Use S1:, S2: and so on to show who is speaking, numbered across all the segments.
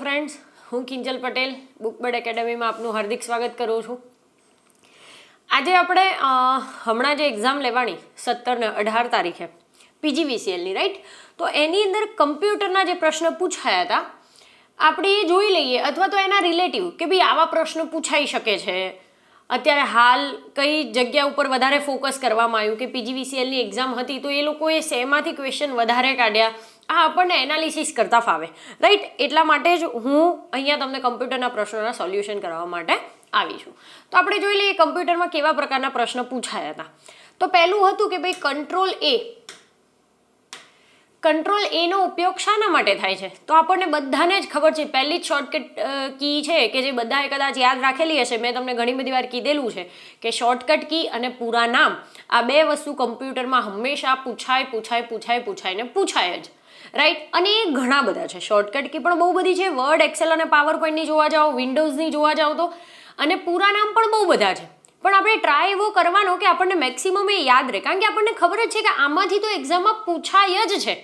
S1: Friends, હું Kinjal Patel Bookbird એકેડમીમાં આપનું હાર્દિક સ્વાગત કરું છું. આજે આપણે હમણાં જે એક્ઝામ લેવાની 17 ને 18 તારીખે પીજીવીસીએલની રાઈટ, તો એની અંદર કમ્પ્યુટરના જે પ્રશ્ન પૂછાયા હતા આપણે એ જોઈ લઈએ, અથવા તો એના રિલેટિવ કે ભાઈ આવા પ્રશ્નો પૂછાઈ શકે છે. અત્યારે હાલ કઈ જગ્યા ઉપર વધારે ફોકસ કરવામાં આવ્યું કે પીજીવીસીએલની એક્ઝામ હતી તો એ લોકોએ શેમાંથી ક્વેશ્ચન વધારે કાઢ્યા, આ આપણને એનાલિસિસ કરતા ફાવે રાઈટ. એટલા માટે જ હું અહીંયા તમને કમ્પ્યુટરના પ્રશ્નોના સોલ્યુશન કરવા માટે આવી છું. તો આપણે જોઈ લઈએ કમ્પ્યુટરમાં કેવા પ્રકારના પ્રશ્ન પૂછાયા હતા. તો પહેલું હતું કે ભાઈ કંટ્રોલ એનો ઉપયોગ શાના માટે થાય છે? તો આપણને બધાને જ ખબર છે, પહેલી જ શોર્ટકટ કી છે કે જે બધાએ કદાચ યાદ રાખેલી હશે. મેં તમને ઘણી બધી વાર કીધેલું છે કે શોર્ટકટ કી અને પૂરા નામ, આ બે વસ્તુ કમ્પ્યુટરમાં હંમેશા પૂછાય જ રાઈટ. અને એ ઘણા બધા છે. શોર્ટકટ કી પણ બહુ બધી છે, વર્ડ, એક્સેલ અને પાવર પોઈન્ટની જોવા જાઓ, વિન્ડોઝની જોવા જાઓ તો, અને પૂરા નામ પણ બહુ બધા છે. પણ આપણે ટ્રાય એવો કરવાનો કે આપણને મેક્સિમમ એ યાદ રહે, કારણ કે આપણને ખબર જ છે કે આમાંથી તો એક્ઝામમાં પૂછાય જ છે.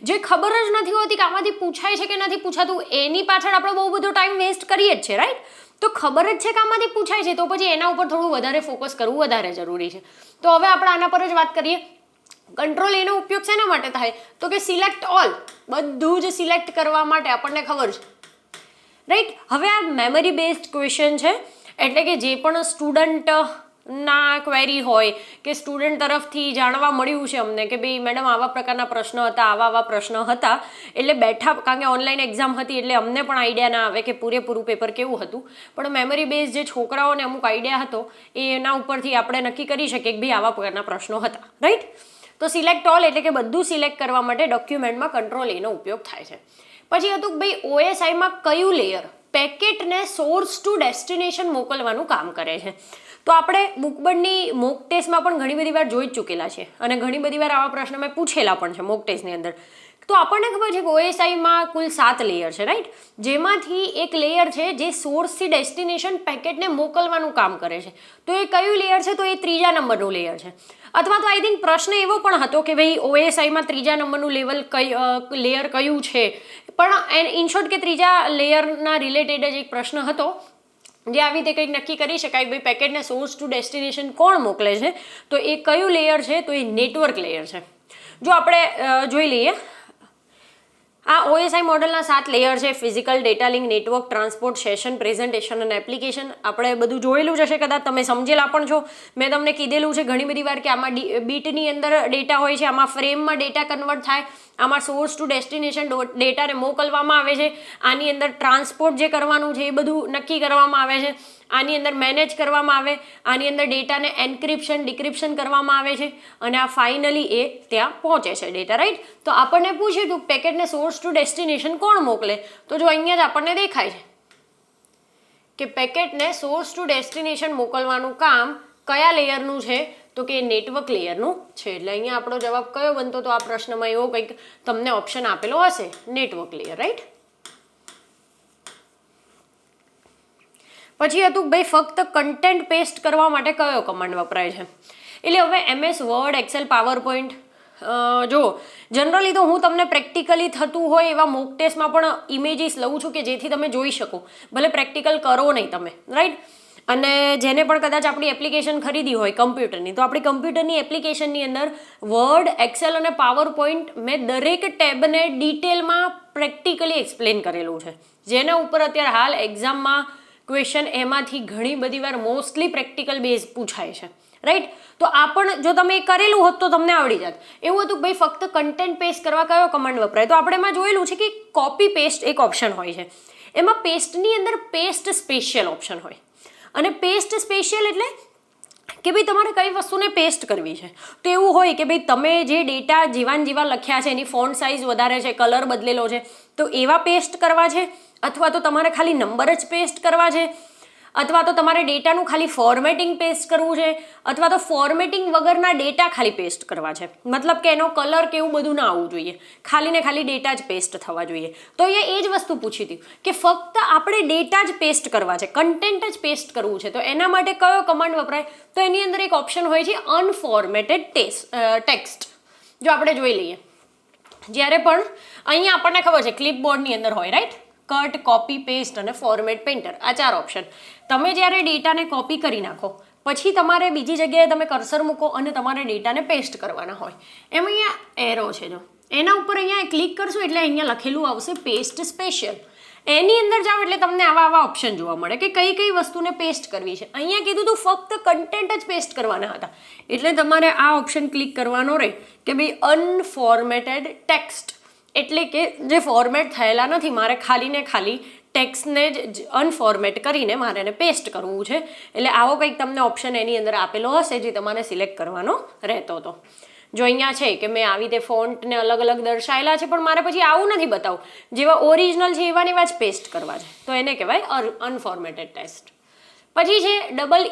S1: જે ખબર જ નથી હોતી કે આમાંથી પૂછાય છે કે નથી પૂછાતું, એની પાછળ આપણે બહુ બધો ટાઈમ વેસ્ટ કરીએ જ છે રાઈટ. તો ખબર જ છે કે આમાંથી પૂછાય છે તો પછી એના ઉપર થોડું વધારે ફોકસ કરવું વધારે જરૂરી છે. તો હવે આપણે આના પર જ વાત કરીએ. કંટ્રોલ એનો ઉપયોગ શેના માટે થાય? તો કે સિલેક્ટ ઓલ, બધું જ સિલેક્ટ કરવા માટે આપણને ખબર છે રાઈટ. હવે આ મેમરી બેઝડ ક્વેશ્ચન છે, એટલે કે જે પણ સ્ટુડન્ટના ક્વેરી હોય કે સ્ટુડન્ટ તરફથી જાણવા મળ્યું છે અમને કે ભાઈ મેડમ આવા પ્રકારના પ્રશ્ન હતા, આવા પ્રશ્ન હતા, એટલે બેઠા, કારણ કે ઓનલાઈન એક્ઝામ હતી એટલે અમને પણ આઈડિયા ના આવે કે પૂરેપૂરું પેપર કેવું હતું, પણ મેમરી બેઝ જે છોકરાઓને અમુક આઈડિયા હતો એના ઉપરથી આપણે નક્કી કરી શકીએ કે ભાઈ આવા પ્રકારના પ્રશ્નો હતા રાઈટ. તો સિલેક્ટ ઓલ એટલે કે બધું સિલેક્ટ કરવા માટે ડોક્યુમેન્ટમાં કંટ્રોલ એનો ઉપયોગ થાય છે. પછી હતું ભાઈ ઓએસઆઈમાં કયું લેયર પેકેટને સોર્સ ટુ ડેસ્ટિનેશન મોકલવાનું કામ કરે છે? તો આપણે બુકબર્ડની મોક ટેસ્ટમાં પણ ઘણી બધી વાર જોઈ જ ચૂકેલા છે અને ઘણી બધી વાર આવા પ્રશ્ન મેં પૂછેલા પણ છે મોક ટેસ્ટની અંદર. તો આપણને ખબર છે કે ઓએસઆઈમાં કુલ 7 લેયર છે રાઈટ, જેમાંથી એક લેયર છે જે સોર્સથી ડેસ્ટિનેશન પેકેટને મોકલવાનું કામ કરે છે. તો એ કયું લેયર છે? તો એ 3જા નંબરનું લેયર છે. અથવા તો આઈ થિંક પ્રશ્ન એવો પણ હતો કે ભાઈ ઓએસઆઈમાં 3જા નંબરનું લેયર કયું છે, પણ ઇનશોર્ટ કે 3જા લેયરના રિલેટેડ જ એક પ્રશ્ન હતો જે આવી રીતે કંઈક નક્કી કરી શકાય ભાઈ પેકેટને સોર્સ ટુ ડેસ્ટિનેશન કોણ મોકલે છે, તો એ કયું લેયર છે? તો એ નેટવર્ક લેયર છે. જો આપણે જોઈ લઈએ, આ ઓએસઆઈ મોડલના 7 લેયર છે: physical, data link, network, transport, session, presentation અને એપ્લિકેશન. આપણે બધું જોયેલું જ હશે, કદાચ તમે સમજેલા પણ છો. મેં તમને કીધેલું છે ઘણી બધી વાર કે આમાં બીટની અંદર ડેટા હોય છે, આમાં ફ્રેમમાં ડેટા કન્વર્ટ થાય, આમાં સોર્સ ટુ ડેસ્ટિનેશન ડેટાને મોકલવામાં આવે છે, આની અંદર ટ્રાન્સપોર્ટ જે કરવાનું છે એ બધું નક્કી કરવામાં આવે છે, આની અંદર મેનેજ કરવામાં આવે, આની અંદર ડેટાને એન્ક્રિપ્શન ડિક્રિપ્શન કરવામાં આવે છે, અને આ ફાઇનલી એ ત્યાં પહોંચે છે ડેટા રાઈટ. તો આપણને પૂછ્યું હતું પેકેટને સોર્સ ટુ ડેસ્ટિનેશન કોણ મોકલે? તો જો અહીંયા જ આપણને દેખાય છે કે પેકેટને સોર્સ ટુ ડેસ્ટિનેશન મોકલવાનું કામ કયા લેયરનું છે? તો કે નેટવર્ક લેયરનું છે. એટલે અહીંયા આપણો જવાબ કયો બનતો? તો આ પ્રશ્નમાં એવો કંઈક તમને ઓપ્શન આપેલો હશે, નેટવર્ક લેયર રાઈટ. પછી હતું ભાઈ ફક્ત કન્ટેન્ટ પેસ્ટ કરવા માટે કયો કમાન્ડ વપરાય છે? એટલે હવે MS Word, Excel, PowerPoint, જો જનરલી તો હું તમને પ્રેક્ટિકલી થતું હોય એવા મોક ટેસ્ટમાં પણ ઇમેજીસ લઉં છું કે જેથી તમે જોઈ શકો, ભલે પ્રેક્ટિકલ કરો નહીં તમે રાઈટ. અને જેને પણ કદાચ આપણી એપ્લિકેશન ખરીદી હોય કમ્પ્યુટરની, તો આપણી કમ્પ્યુટરની એપ્લિકેશનની અંદર વર્ડ, એક્સેલ અને પાવર પોઈન્ટ મેં દરેક ટેબને ડિટેલમાં પ્રેક્ટિકલી એક્સપ્લેન કરેલું છે, જેના ઉપર અત્યારે હાલ એક્ઝામમાં ક્વેશ્ચન એમાંથી ઘણી બધી વાર મોસ્ટલી પ્રેક્ટિકલ બેઝ પૂછાય છે રાઈટ. તો આ પણ જો તમે કરેલું હોત તો તમને આવડી જાત. એવું હતું ભાઈ ફક્ત કન્ટેન્ટ પેસ્ટ કરવા કયો કમાન્ડ વપરાય? તો આપણે એમાં જોયેલું છે કે કોપી પેસ્ટ એક ઓપ્શન હોય છે, એમાં પેસ્ટની અંદર પેસ્ટ સ્પેશિયલ ઓપ્શન હોય, અને પેસ્ટ સ્પેશિયલ એટલે કે ભાઈ તમારે કઈ વસ્તુને પેસ્ટ કરવી છે. તો એવું હોય કે ભાઈ તમે જે ડેટા જેવા લખ્યા છે એની ફોન્ટ સાઇઝ વધારે છે, કલર બદલેલો છે, તો એવા પેસ્ટ કરવા છે, અથવા તો તમારે ખાલી નંબર જ પેસ્ટ કરવા છે, અથવા તો તમારે ડેટાનું ખાલી ફોર્મેટિંગ પેસ્ટ કરવું છે, અથવા તો ફોર્મેટિંગ વગરના ડેટા ખાલી પેસ્ટ કરવા છે. મતલબ કે એનો કલર કે એવું બધું ના આવવું જોઈએ, ખાલી ને ખાલી ડેટા જ પેસ્ટ થવા જોઈએ. તો અહીંયા એ જ વસ્તુ પૂછી હતી કે ફક્ત આપણે ડેટા જ પેસ્ટ કરવા છે, કન્ટેન્ટ જ પેસ્ટ કરવું છે, તો એના માટે કયો કમાન્ડ વપરાય? તો એની અંદર એક ઓપ્શન હોય છે અનફોર્મેટેડ ટેક્સ્ટ. જો આપણે જોઈ લઈએ, જ્યારે પણ અહીંયા આપણને ખબર છે ક્લિપબોર્ડની અંદર હોય રાઈટ કટ, કોપી, પેસ્ટ અને ફોર્મેટ પેઇન્ટર, આ 4 ઓપ્શન. તમે જ્યારે ડેટાને કોપી કરી નાખો પછી તમારે બીજી જગ્યાએ તમે કર્સર મૂકો અને તમારે ડેટાને પેસ્ટ કરવાના હોય. એમ અહીંયા એરો છે, જો એના ઉપર અહીંયા ક્લિક કરશો એટલે અહીંયા લખેલું આવશે પેસ્ટ સ્પેશિયલ. એની અંદર જાઓ એટલે તમને આવા ઓપ્શન જોવા મળે કે કઈ કઈ વસ્તુને પેસ્ટ કરવી છે. અહીંયા કીધું તું ફક્ત કન્ટેન્ટ જ પેસ્ટ કરવાના હતા, એટલે તમારે આ ઓપ્શન ક્લિક કરવાનો રહે કે ભાઈ અનફોર્મેટેડ ટેક્સ્ટ, એટલે કે જે ફોર્મેટ થયેલા નથી, મારે ખાલી ને ખાલી ટેક્સ્ટને જ અનફોર્મેટ કરીને મારે એને પેસ્ટ કરવું છે. એટલે આવો કંઈક તમને ઓપ્શન એની અંદર આપેલો હશે જે તમારે સિલેક્ટ કરવાનો રહેતો હતો. જો અહીંયા છે કે મેં આવી રીતે ફોન્ટને અલગ અલગ દર્શાવેલા છે, પણ મારે પછી આવું નથી બતાવું, જેવા ઓરિજિનલ છે એવા ને એવા જ પેસ્ટ કરવા છે, તો એને કહેવાય અનફોર્મેટેડ ટેક્સ્ટ. પછી છે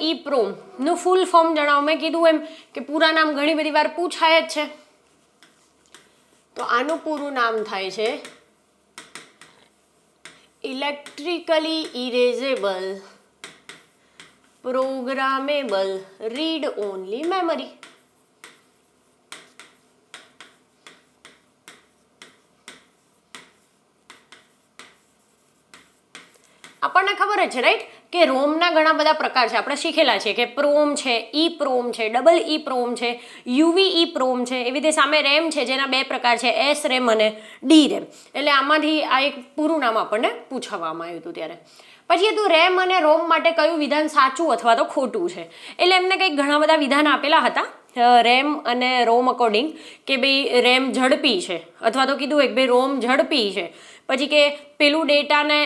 S1: EEPROM નું ફૂલ ફોર્મ જણાવો. મેં કીધું એમ કે પૂરા નામ ઘણી બધી વાર પૂછાય જ છે, તો આનું પૂરું નામ થાય છે electrically erasable programmable read only memory. આપણને ખબર જ છે રાઈટ કે રોમના ઘણા બધા પ્રકાર છે, આપણે શીખેલા છે કે પ્રોમ છે, EEPROM છે, EEPROM છે, UVEPROM છે, એવી રીતે સામે રેમ છે જેના 2 પ્રકાર છે, SRAM અને DRAM. એટલે આમાંથી આ એક પૂરું નામ આપણને પૂછવામાં આવ્યું હતું ત્યારે. પછી હતું રેમ અને રોમ માટે કયું વિધાન સાચું અથવા તો ખોટું છે. એટલે એમને કંઈક ઘણા બધા વિધાન આપેલા હતા રેમ અને રોમ અકોર્ડિંગ, કે ભાઈ રેમ ઝડપી છે અથવા તો કીધું એક ભાઈ રોમ ઝડપી છે. પછી કે પેલું ડેટાને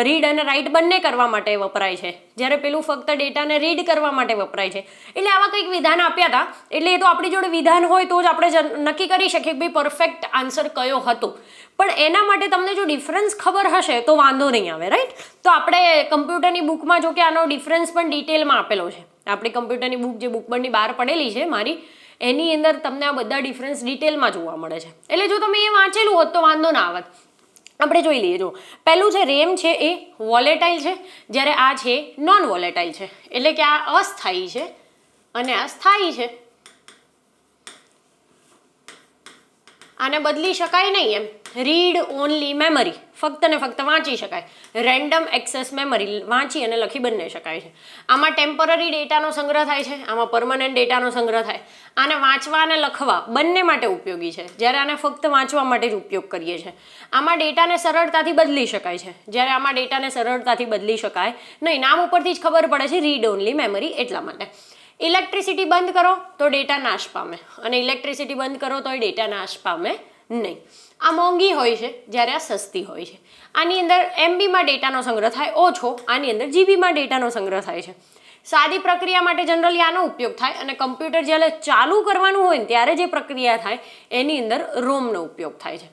S1: રીડ અને રાઇટ બંને કરવા માટે વપરાય છે, જ્યારે પેલું ફક્ત ડેટાને રીડ કરવા માટે વપરાય છે. એટલે આવા કંઈક વિધાન આપ્યા હતા. એટલે એ તો આપણી જોડે વિધાન હોય તો જ આપણે નક્કી કરી શકીએ કે ભાઈ પરફેક્ટ આન્સર કયો હતો. પણ એના માટે તમને જો ડિફરન્સ ખબર હશે તો વાંધો નહીં આવે, રાઈટ. તો આપણે કમ્પ્યુટરની બુકમાં જો કે આનો ડિફરન્સ પણ ડિટેલમાં આપેલો છે. આપણી કમ્પ્યુટરની બુક જે બુકબરની બહાર પડેલી છે મારી, એની અંદર તમને આ બધા ડિફરન્સ ડિટેલમાં જોવા મળે છે. એટલે જો તમે એ વાંચેલું હોત તો વાંધો ના આવત. આપણે જોઈ લઈએ. જો પહેલું છે રેમ છે એ વોલેટાઇલ છે, જ્યારે આ છે નોન વોલેટાઇલ છે. એટલે કે આ અસ્થાયી છે અને આ સ્થાયી છે. આને બદલી શકાય નહીં એમ. રીડ ઓનલી મેમરી, ફક્ત ને ફક્ત વાંચી શકાય. રેન્ડમ એક્સેસ મેમરી, વાંચી અને લખી બંને શકાય છે. આમાં ટેમ્પરરી ડેટાનો સંગ્રહ થાય છે, આમાં પરમનન્ટ ડેટાનો સંગ્રહ થાય. આને વાંચવા અને લખવા બંને માટે ઉપયોગી છે, જ્યારે આને ફક્ત વાંચવા માટે જ ઉપયોગ કરીએ છીએ. આમાં ડેટાને સરળતાથી બદલી શકાય છે, જ્યારે આમાં ડેટાને સરળતાથી બદલી શકાય નહીં. નામ ઉપરથી જ ખબર પડે છે રીડ ઓનલી મેમરી, એટલા માટે. ઇલેક્ટ્રિસિટી બંધ કરો તો ડેટા નાશ પામે, અને ઇલેક્ટ્રિસિટી બંધ કરો તો એ ડેટા નાશ પામે નહીં. આ મોંઘી હોય છે, જ્યારે આ સસ્તી હોય છે. આની અંદર MBમાં ડેટાનો સંગ્રહ થાય ઓછો, આની અંદર GBમાં ડેટાનો સંગ્રહ થાય છે. સાદી પ્રક્રિયા માટે જનરલી આનો ઉપયોગ થાય, અને કમ્પ્યુટર જ્યારે ચાલુ કરવાનું હોય ને ત્યારે જે પ્રક્રિયા થાય એની અંદર રોમનો ઉપયોગ થાય છે.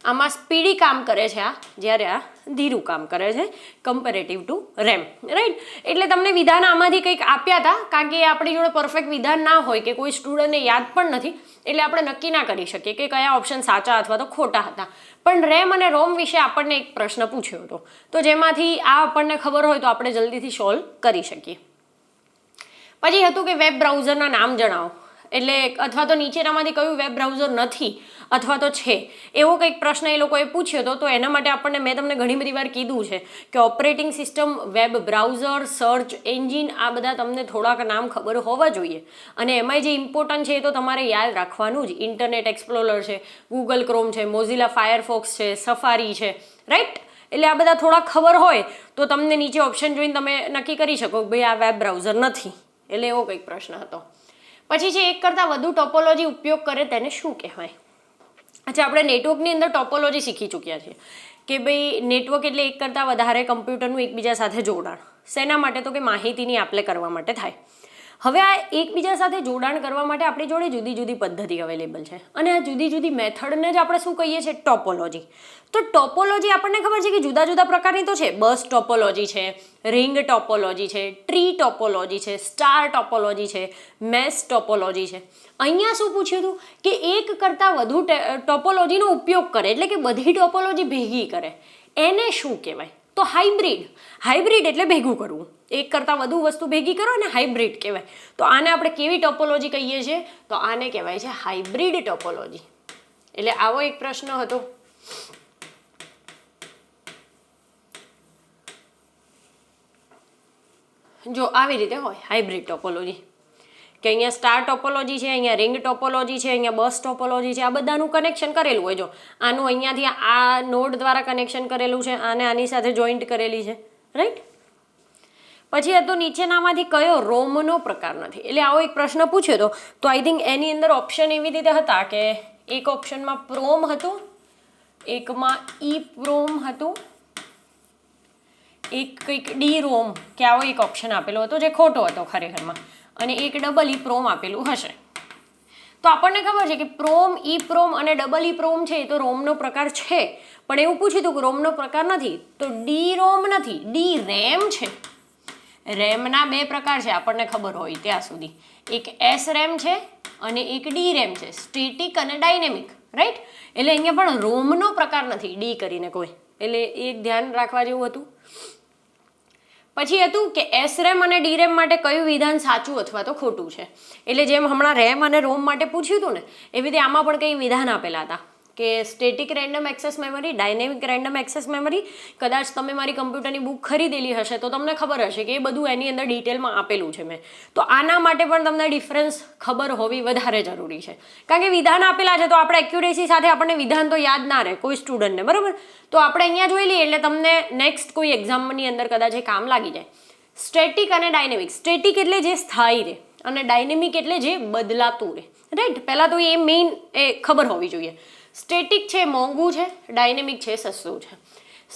S1: આમાં સ્પીડી કામ કરે છે આ, જ્યારે આ ધીરું કામ કરે છે કમ્પેરેટિવ ટુ રેમ, રાઈટ. એટલે તમને વિધાન આમાંથી કંઈક આપ્યા હતા, કારણ કે આપણી જોડે પરફેક્ટ વિધાન ના હોય કે કોઈ સ્ટુડન્ટને યાદ પણ નથી, એટલે આપણે નક્કી ના કરી શકીએ કે કયા ઓપ્શન સાચા અથવા તો ખોટા હતા. પણ રેમ અને રોમ વિશે આપણને એક પ્રશ્ન પૂછ્યો હતો, તો જેમાંથી આ આપણને ખબર હોય તો આપણે જલ્દીથી સોલ્વ કરી શકીએ. પછી હતું કે વેબ બ્રાઉઝરના નામ જણાવો. એટલે અથવા તો નીચેનામાંથી કયું વેબ બ્રાઉઝર નથી અથવા તો છે, એવો કંઈક પ્રશ્ન એ લોકોએ પૂછ્યો હતો. તો એના માટે આપણને મેં તમને ઘણી બધી વાર કીધું છે કે operating system, web browser, search engine, આ બધા તમને થોડાક નામ ખબર હોવા જોઈએ. અને એમાંય જે ઇમ્પોર્ટન્ટ છે એ તો તમારે યાદ રાખવાનું જ. ઇન્ટરનેટ એક્સપ્લોરર છે, ગૂગલ ક્રોમ છે, મોઝિલા ફાયરફોક્સ છે, સફારી છે, રાઈટ. એટલે આ બધા થોડા ખબર હોય તો તમને નીચે ઓપ્શન જોઈને તમે નક્કી કરી શકો કે ભાઈ આ વેબ બ્રાઉઝર નથી. એટલે એવો કંઈક પ્રશ્ન હતો. પછી જે એક કરતાં વધુ ટોપોલોજી ઉપયોગ કરે તેને શું કહેવાય? અચ્છા, આપણે નેટવર્કની અંદર ટોપોલોજી શીખી ચૂક્યા છીએ કે ભાઈ નેટવર્ક એટલે એક કરતાં વધારે કમ્પ્યુટરનું એકબીજા સાથે જોડાણ. શેના માટે? તો કે માહિતીની આપ-લે કરવા માટે થાય. હવે આ એકબીજા સાથે જોડાણ કરવા માટે આપણી જોડે જુદી જુદી પદ્ધતિ અવેલેબલ છે, અને આ જુદી જુદી મેથડને જ આપણે શું કહીએ છીએ? ટોપોલોજી. તો ટોપોલોજી આપણને ખબર છે કે જુદા જુદા પ્રકારની તો છે. બસ ટોપોલોજી છે, રિંગ ટોપોલોજી છે, ટ્રી ટોપોલોજી છે, સ્ટાર ટોપોલોજી છે, મેશ ટોપોલોજી છે. અહીંયા શું પૂછ્યું હતું કે એક કરતાં વધુ ટોપોલોજીનો ઉપયોગ કરે, એટલે કે બધી ટોપોલોજી ભેગી કરે, એને શું કહેવાય? તો હાઇબ્રિડ. હાઇબ્રિડ એટલે ભેગું કરવું, એક કરતાં વધુ વસ્તુ ભેગી કરો ને હાઇબ્રિડ કહેવાય. તો આને આપણે કેવી ટોપોલોજી કહીએ છીએ? તો આને કહેવાય છે હાઇબ્રિડ ટોપોલોજી. એટલે આવો એક પ્રશ્ન હતો. જો આવી રીતે હોય હાઇબ્રિડ ટોપોલોજી, કે અહીંયા સ્ટાર ટોપોલોજી છે, અહીંયા રિંગ ટોપોલોજી છે, અહીંયા બસ ટોપોલોજી છે, આ બધાનું કનેક્શન કરેલું હોય. જો આનું અહીંયાથી આ નોડ દ્વારા કનેક્શન કરેલું છે, આને આની સાથે જોઈન્ટ કરેલી છે, રાઈટ. પછી હતો નીચેનામાંથી કયો રોમનો પ્રકાર નથી. એટલે આવો એક પ્રશ્ન પૂછ્યો તો આઈ થિંક એની અંદર ઓપ્શન એવી રીતે હતા કે એક ઓપ્શનમાં પ્રોમ હતું, એકમાં ઈ પ્રોમ હતું, એક કંઈક ડી રોમ, કે આવો એક ઓપ્શન આપેલો હતો જે ખોટો હતો ખરેખરમાં, અને એક ડબલ ઈ પ્રોમ આપેલું હશે. તો આપણને ખબર છે કે પ્રોમ, ઈ પ્રોમ અને ડબલ ઈ પ્રોમ છે એ તો રોમનો પ્રકાર છે, પણ એવું પૂછ્યું હતું કે રોમનો પ્રકાર નથી, તો ડી રોમ નથી, ડી રેમ છે. રેમના બે પ્રકાર છે આપણને ખબર હોય ત્યાં સુધી, એક એસ રેમ છે અને એક ડી રેમ છે, સ્ટેટિક અને ડાયનેમિક, રાઈટ. એટલે અહીંયા પણ રોમનો પ્રકાર નથી ડી કરીને કોઈ, એટલે એક ધ્યાન રાખવા જેવું હતું. પછી હતું કે એસ રેમ અને ડી રેમ માટે કયું વિધાન સાચું અથવા તો ખોટું છે. એટલે જેમ હમણાં રેમ અને રોમ માટે પૂછ્યું હતું ને, એવી રીતે આમાં પણ કંઈ વિધાન આપેલા હતા કે static random access memory, dynamic random access memory. કદાચ તમે મારી કમ્પ્યુટરની બુક ખરીદેલી હશે તો તમને ખબર હશે કે એ બધું એની અંદર ડિટેલમાં આપેલું છે મેં. તો આના માટે પણ તમને ડિફરન્સ ખબર હોવી વધારે જરૂરી છે, કારણ કે વિધાન આપેલા છે તો આપણે એક્યુરેસી સાથે આપણને વિધાન તો યાદ ના રહે કોઈ સ્ટુડન્ટને, બરાબર. તો આપણે અહીંયા જોઈ લઈએ એટલે તમને નેક્સ્ટ કોઈ એક્ઝામની અંદર કદાચ એ કામ લાગી જાય. સ્ટેટિક અને ડાયનેમિક. સ્ટેટિક એટલે જે સ્થાયી રહે અને ડાયનેમિક એટલે જે બદલાતું રહે, રાઈટ. પહેલાં તો એ મેઇન એ ખબર હોવી જોઈએ. સ્ટેટિક છે મોંઘું છે, ડાયનેમિક છે સસ્તું છે.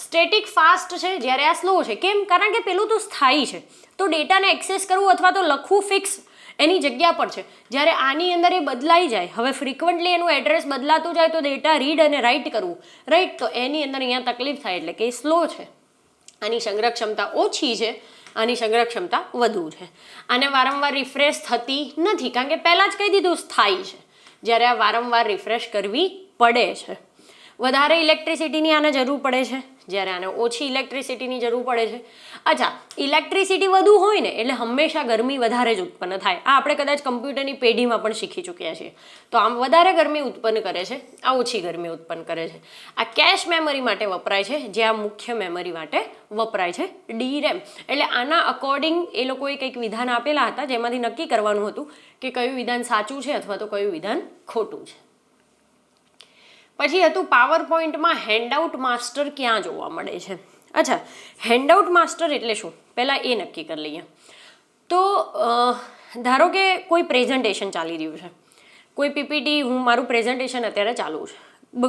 S1: સ્ટેટિક ફાસ્ટ છે જ્યારે આ સ્લો છે. કેમ? કારણ કે પેલું તો સ્થાયી છે, તો ડેટાને એક્સેસ કરવું અથવા તો લખવું ફિક્સ એની જગ્યા પર છે. જ્યારે આની અંદર એ બદલાઈ જાય, હવે ફ્રિકવન્ટલી એનું એડ્રેસ બદલાતું જાય તો ડેટા રીડ અને રાઇટ કરવું, રાઈટ, તો એની અંદર અહીંયા તકલીફ થાય, એટલે કે એ સ્લો છે. આની સંગ્રહ ક્ષમતા ઓછી છે, આની સંગ્રહ ક્ષમતા વધુ છે. આને વારંવાર રિફ્રેશ થતી નથી, કારણ કે પહેલાં જ કહી દીધું સ્થાયી છે, જ્યારે આ વારંવાર રિફ્રેશ કરવી પડે છે. વધારે ઇલેક્ટ્રિસિટીની આને જરૂર પડે છે, જ્યારે આને ઓછી ઇલેક્ટ્રિસિટીની જરૂર પડે છે. અચ્છા, ઇલેક્ટ્રિસિટી વધુ હોય ને એટલે હંમેશા ગરમી વધારે જ ઉત્પન્ન થાય. આ આપણે કદાચ કમ્પ્યુટરની પેઢીમાં પણ શીખી ચૂક્યા છીએ. તો આમ વધારે ગરમી ઉત્પન્ન કરે છે, આ ઓછી ગરમી ઉત્પન્ન કરે છે. આ કેશ મેમરી માટે વપરાય છે, જે આ મુખ્ય મેમરી માટે વપરાય છે, ડી રેમ. એટલે આના અકોર્ડિંગ એ લોકોએ કંઈક વિધાન આપેલા હતા જેમાંથી નક્કી કરવાનું હતું કે કયું વિધાન સાચું છે અથવા તો કયું વિધાન ખોટું છે. પછી હતું પાવર પોઈન્ટમાં હેન્ડઆઉટ માસ્ટર ક્યાં જોવા મળે છે. અચ્છા, હેન્ડઆઉટ માસ્ટર એટલે શું પહેલાં એ નક્કી કરી લઈએ. તો ધારો કે કોઈ પ્રેઝન્ટેશન ચાલી રહ્યું છે, કોઈ પીપીટી, હું મારું પ્રેઝન્ટેશન અત્યારે ચાલુ છે,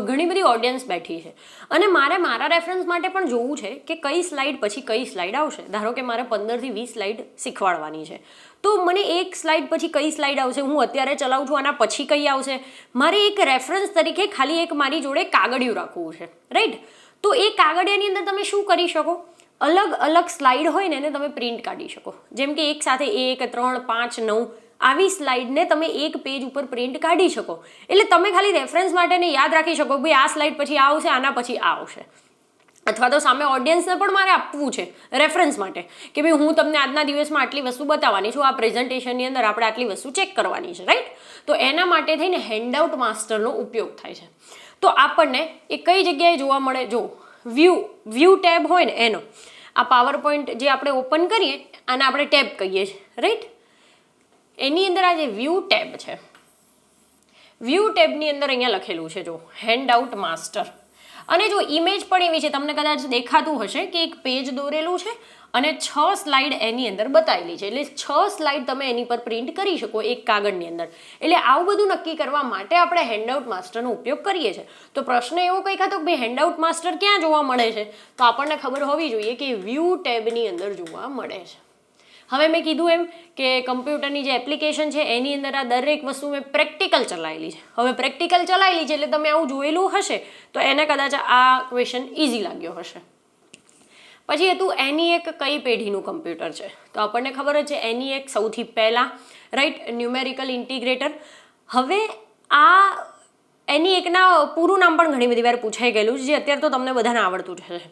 S1: ઘણી બધી ઓડિયન્સ બેઠી છે અને મારે મારા રેફરન્સ માટે પણ જોવું છે કે કઈ સ્લાઇડ પછી કઈ સ્લાઇડ આવશે. ધારો કે મારે 15 થી 20 સ્લાઇડ શીખવાડવાની છે, તો મને એક સ્લાઇડ પછી કઈ સ્લાઇડ આવશે, હું અત્યારે ચલાવું છું આના પછી કઈ આવશે, મારે એક રેફરન્સ તરીકે ખાલી એક મારી જોડે કાગળિયું રાખવું છે, રાઈટ. તો એ કાગળિયાની અંદર તમે શું કરી શકો, અલગ અલગ સ્લાઇડ હોય ને એને તમે પ્રિન્ટ કાઢી શકો. જેમ કે એક સાથે 1, 3, 5, 9 આવી સ્લાઇડને તમે એક પેજ ઉપર પ્રિન્ટ કાઢી શકો. એટલે તમે ખાલી રેફરન્સ માટે યાદ રાખી શકો ભાઈ આ સ્લાઇડ પછી આ આવશે, આના પછી આ આવશે. અથવા તો સામે ઓડિયન્સને પણ મારે આપવું છે રેફરન્સ માટે કે ભાઈ હું તમને આજના દિવસમાં આટલી વસ્તુ બતાવવાની છું, આ પ્રેઝન્ટેશનની અંદર આપણે આટલી વસ્તુ ચેક કરવાની છે, રાઈટ. તો એના માટે થઈને હેન્ડઆઉટ માસ્ટરનો ઉપયોગ થાય છે. તો આપણને એ કઈ જગ્યાએ જોવા મળે, જો વ્યૂ ટેબ હોય ને એનો, આ પાવર પોઈન્ટ જે આપણે ઓપન કરીએ આને આપણે ટેબ કહીએ છીએ, રાઈટ. એની અંદર આ જે વ્યૂ ટેબ છે, વ્યૂ ટેબની અંદર અહીંયા લખેલું છે જો હેન્ડઆઉટ માસ્ટર. અને જો ઇમેજ પણ એવી છે, તમને કદાચ દેખાતું હશે કે એક પેજ દોરેલું છે અને 6 સ્લાઇડ એની અંદર બતાવેલી છે. એટલે 6 સ્લાઇડ તમે એની પર પ્રિન્ટ કરી શકો એક કાગળની અંદર. એટલે આવું બધું નક્કી કરવા માટે આપણે હેન્ડઆઉટ માસ્ટરનો ઉપયોગ કરીએ છીએ. તો પ્રશ્ન એવો કંઈક હતો કે ભાઈ હેન્ડઆઉટ માસ્ટર ક્યાં જોવા મળે છે, તો આપણને ખબર હોવી જોઈએ કે વ્યૂ ટેબની અંદર જોવા મળે છે. હવે મેં કીધું એમ કે કમ્પ્યુટરની જે એપ્લિકેશન છે એની અંદર આ દરેક વસ્તુ મેં પ્રેક્ટિકલ ચલાવેલી છે. હવે પ્રેક્ટિકલ ચલાવેલી છે એટલે તમે આવું જોયેલું હશે તો એને કદાચ આ ક્વેશ્ચન ઇઝી લાગ્યો હશે. પછી હતું ENIAC કઈ પેઢીનું કમ્પ્યુટર છે, તો આપણને ખબર જ છે ENIAC સૌથી પહેલાં, રાઈટ, ન્યુમેરિકલ ઇન્ટિગ્રેટર. હવે આ ENIACના પૂરું નામ પણ ઘણી બધી વાર પૂછાઈ ગયેલું છે, જે અત્યારે તો તમને બધાને આવડતું જ હશે.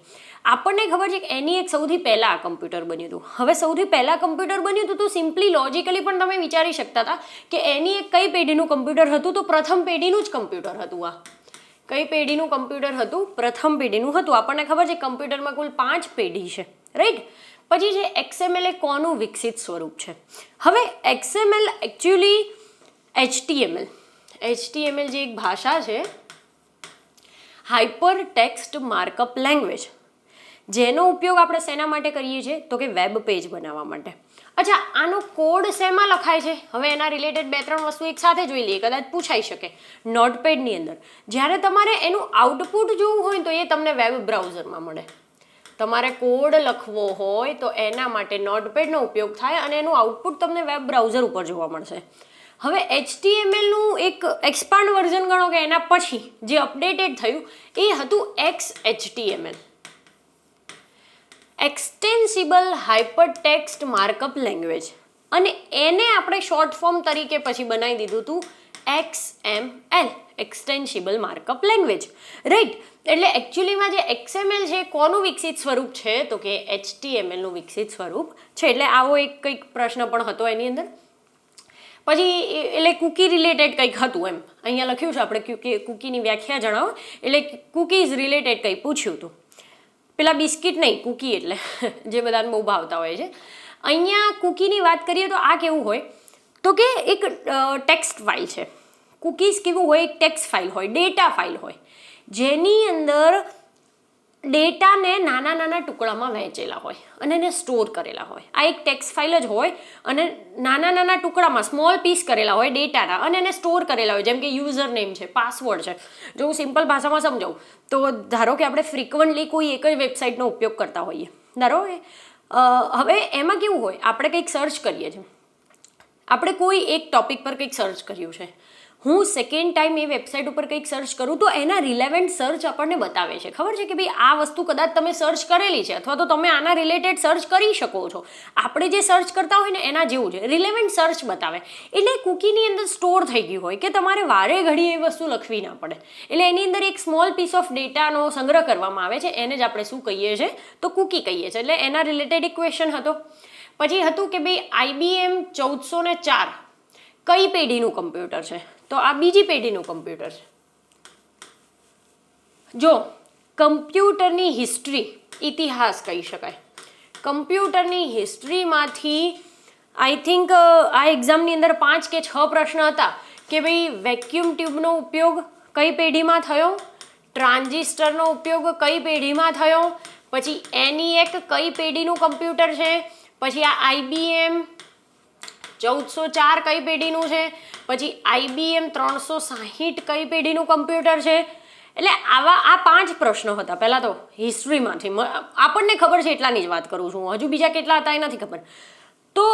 S1: આપણને ખબર છે કે ENIAC સૌથી પહેલાં આ કમ્પ્યુટર બન્યું હતું. હવે સૌથી પહેલાં કમ્પ્યુટર બન્યું હતું તો સિમ્પલી લોજિકલી પણ તમે વિચારી શકતા હતા કે ENIAC કઈ પેઢીનું કમ્પ્યુટર હતું, તો પ્રથમ પેઢીનું જ કમ્પ્યુટર હતું. આ કઈ પેઢીનું કમ્પ્યુટર હતું? પ્રથમ પેઢીનું હતું. આપણને ખબર છે કમ્પ્યુટરમાં કુલ 5 પેઢી છે, રાઈટ. પછી છે XML એ કોનું વિકસિત સ્વરૂપ છે? હવે XML એકચ્યુઅલી HTML જે એક ભાષા છે, હાઇપર ટેક્સ્ટ માર્કઅપ લેંગ્વેજ, જેનો ઉપયોગ આપણે શેના માટે કરીએ છીએ? તો કે વેબ પેજ બનાવવા માટે. અચ્છા, આનો કોડ શેમાં લખાય છે? હવે એના રિલેટેડ 2-3 વસ્તુ એક સાથે જોઈ લઈએ, કદાચ પૂછાઈ શકે. નોટપેડની અંદર જ્યારે તમારે એનું આઉટપુટ જોવું હોય તો એ તમને વેબ બ્રાઉઝરમાં મળે. તમારે કોડ લખવો હોય તો એના માટે નોટપેડનો ઉપયોગ થાય અને એનું આઉટપુટ તમને વેબ બ્રાઉઝર ઉપર જોવા મળશે. હવે HTMLનું એક એક્સપાન્ડ વર્ઝન ગણો કે એના પછી જે અપડેટેડ થયું એ હતું XHTML, એક્સટેન્સિબલ હાઇપરટેક્સ્ટ માર્કઅપ લેંગ્વેજ, અને એને આપણે શોર્ટ ફોર્મ તરીકે પછી બનાવી દીધું હતું XML, એક્સટેન્સિબલ માર્કઅપ લેંગ્વેજ, રાઈટ. એટલે એકચ્યુઅલીમાં જે XML છે કોનું વિકસિત સ્વરૂપ છે? તો કે HTMLનું વિકસિત સ્વરૂપ છે. એટલે આવો એક કંઈક પ્રશ્ન પણ હતો એની અંદર. પછી એટલે કુકી રિલેટેડ કંઈક હતું એમ, અહીંયા લખ્યું છે આપણે કુકીની વ્યાખ્યા જણાવો, એટલે કુકીઝ રિલેટેડ કંઈ પૂછ્યું હતું. પેલા બિસ્કિટ નહીં, કુકી એટલે જે બધાને બહુ ભાવતા હોય છે. અહીંયા કુકીની વાત કરીએ તો આ કેવું હોય તો કે એક ટેક્સ્ટ ફાઇલ છે. કુકીઝ કેવું હોય? એક ટેક્સ્ટ ફાઇલ હોય, ડેટા ફાઇલ હોય, જેની અંદર ડેટાને નાના નાના ટુકડામાં વહેંચેલા હોય અને એને સ્ટોર કરેલા હોય. આ એક ટેક્સ્ટ ફાઇલ જ હોય અને નાના નાના ટુકડામાં સ્મોલ પીસ કરેલા હોય ડેટાના અને એને સ્ટોર કરેલા હોય, જેમ કે યુઝર નેમ છે, પાસવર્ડ છે. જો હું સિમ્પલ ભાષામાં સમજાવું તો ધારો કે આપણે ફ્રિકવન્ટલી કોઈ એક જ વેબસાઇટનો ઉપયોગ કરતા હોઈએ, ધારો કે હવે એમાં કેવું હોય, આપણે કંઈક સર્ચ કરીએ છીએ, આપણે કોઈ એક ટોપિક પર કંઈક સર્ચ કર્યું છે, હું સેકન્ડ ટાઈમ એ વેબસાઇટ ઉપર કંઈક સર્ચ કરું તો એના રિલેવન્ટ સર્ચ આપણને બતાવે છે. ખબર છે કે ભાઈ આ વસ્તુ કદાચ તમે સર્ચ કરેલી છે અથવા તો તમે આના રિલેટેડ સર્ચ કરી શકો છો. આપણે જે સર્ચ કરતા હોય ને એના જેવું છે, રિલેવન્ટ સર્ચ બતાવે. એટલે કુકીની અંદર સ્ટોર થઈ ગયું હોય કે તમારે વારે ઘડી એ વસ્તુ લખવી ના પડે. એટલે એની અંદર એક સ્મોલ પીસ ઓફ ડેટાનો સંગ્રહ કરવામાં આવે છે, એને જ આપણે શું કહીએ છીએ? તો કુકી કહીએ છીએ. એટલે એના રિલેટેડ એક ક્વેશ્ચન હતો. પછી હતું કે ભાઈ IBM 1404 કઈ પેઢીનું કમ્પ્યુટર છે? તો આ બીજી પેઢીનું કમ્પ્યુટર છે. જો કમ્પ્યુટરની હિસ્ટ્રી, ઇતિહાસ કહી શકાય, કમ્પ્યુટરની હિસ્ટ્રીમાંથી આઈ થિંક આ એક્ઝામની અંદર 5 કે 6 પ્રશ્ન હતા કે ભાઈ વેક્યુમ ટ્યુબનો ઉપયોગ કઈ પેઢીમાં થયો, ટ્રાન્ઝિસ્ટરનો ઉપયોગ કઈ પેઢીમાં થયો, પછી ENIAC કઈ પેઢીનું કમ્પ્યુટર છે, પછી આ IBM 1404 કઈ પેઢીનું છે, પછી IBM 360 કઈ પેઢીનું કમ્પ્યુટર છે. એટલે આવા આ 5 પ્રશ્નો હતા પહેલાં તો હિસ્ટ્રીમાંથી. આપણને ખબર છે એટલાની જ વાત કરું છું, હજુ બીજા કેટલા હતા એ નથી ખબર. તો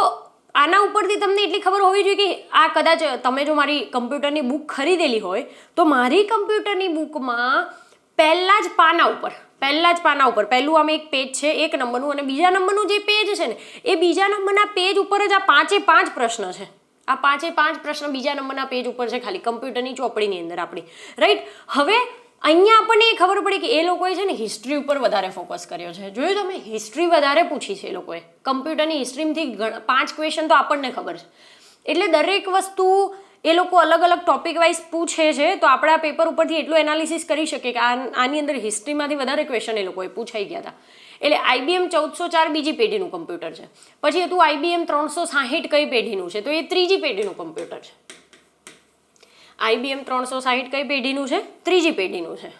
S1: આના ઉપરથી તમને એટલી ખબર હોવી જોઈએ કે આ કદાચ તમે જો મારી કમ્પ્યુટરની બુક ખરીદેલી હોય તો મારી કમ્પ્યુટરની બુકમાં પહેલા જ પાના ઉપર પહેલું આમ એક પેજ છે 1 નંબરનું, અને બીજા નંબરનું જે પેજ છે ને એ બીજા નંબરના પેજ ઉપર જ આ 5 પ્રશ્ન છે. આ 5 પ્રશ્ન બીજા નંબરના પેજ ઉપર છે, ખાલી કમ્પ્યુટરની ચોપડીની અંદર આપણી, રાઈટ. હવે અહીંયા આપણને એ ખબર પડી કે એ લોકોએ છે ને હિસ્ટ્રી ઉપર વધારે ફોકસ કર્યો છે. જોયું તમે, હિસ્ટ્રી વધારે પૂછી છે એ લોકોએ. કમ્પ્યુટરની હિસ્ટ્રીમાંથી 5 ક્વેશ્ચન તો આપણને ખબર છે. એટલે દરેક વસ્તુ એ લોકો અલગ અલગ ટોપિક વાઇઝ પૂછે છે, તો આપણે આ પેપર ઉપરથી એટલું એનાલિસિસ કરી શકીએ કે આની અંદર હિસ્ટ્રીમાંથી વધારે ક્વેશ્ચન એ લોકોએ પૂછાઈ ગયા હતા. એટલે IBM 1404 બીજી પેઢીનું કમ્પ્યુટર છે. પછી હતું IBM 360 કઈ પેઢીનું છે? તો એ ત્રીજી પેઢીનું કમ્પ્યુટર છે. IBM 360 કઈ પેઢીનું છે? ત્રીજી પેઢીનું છે.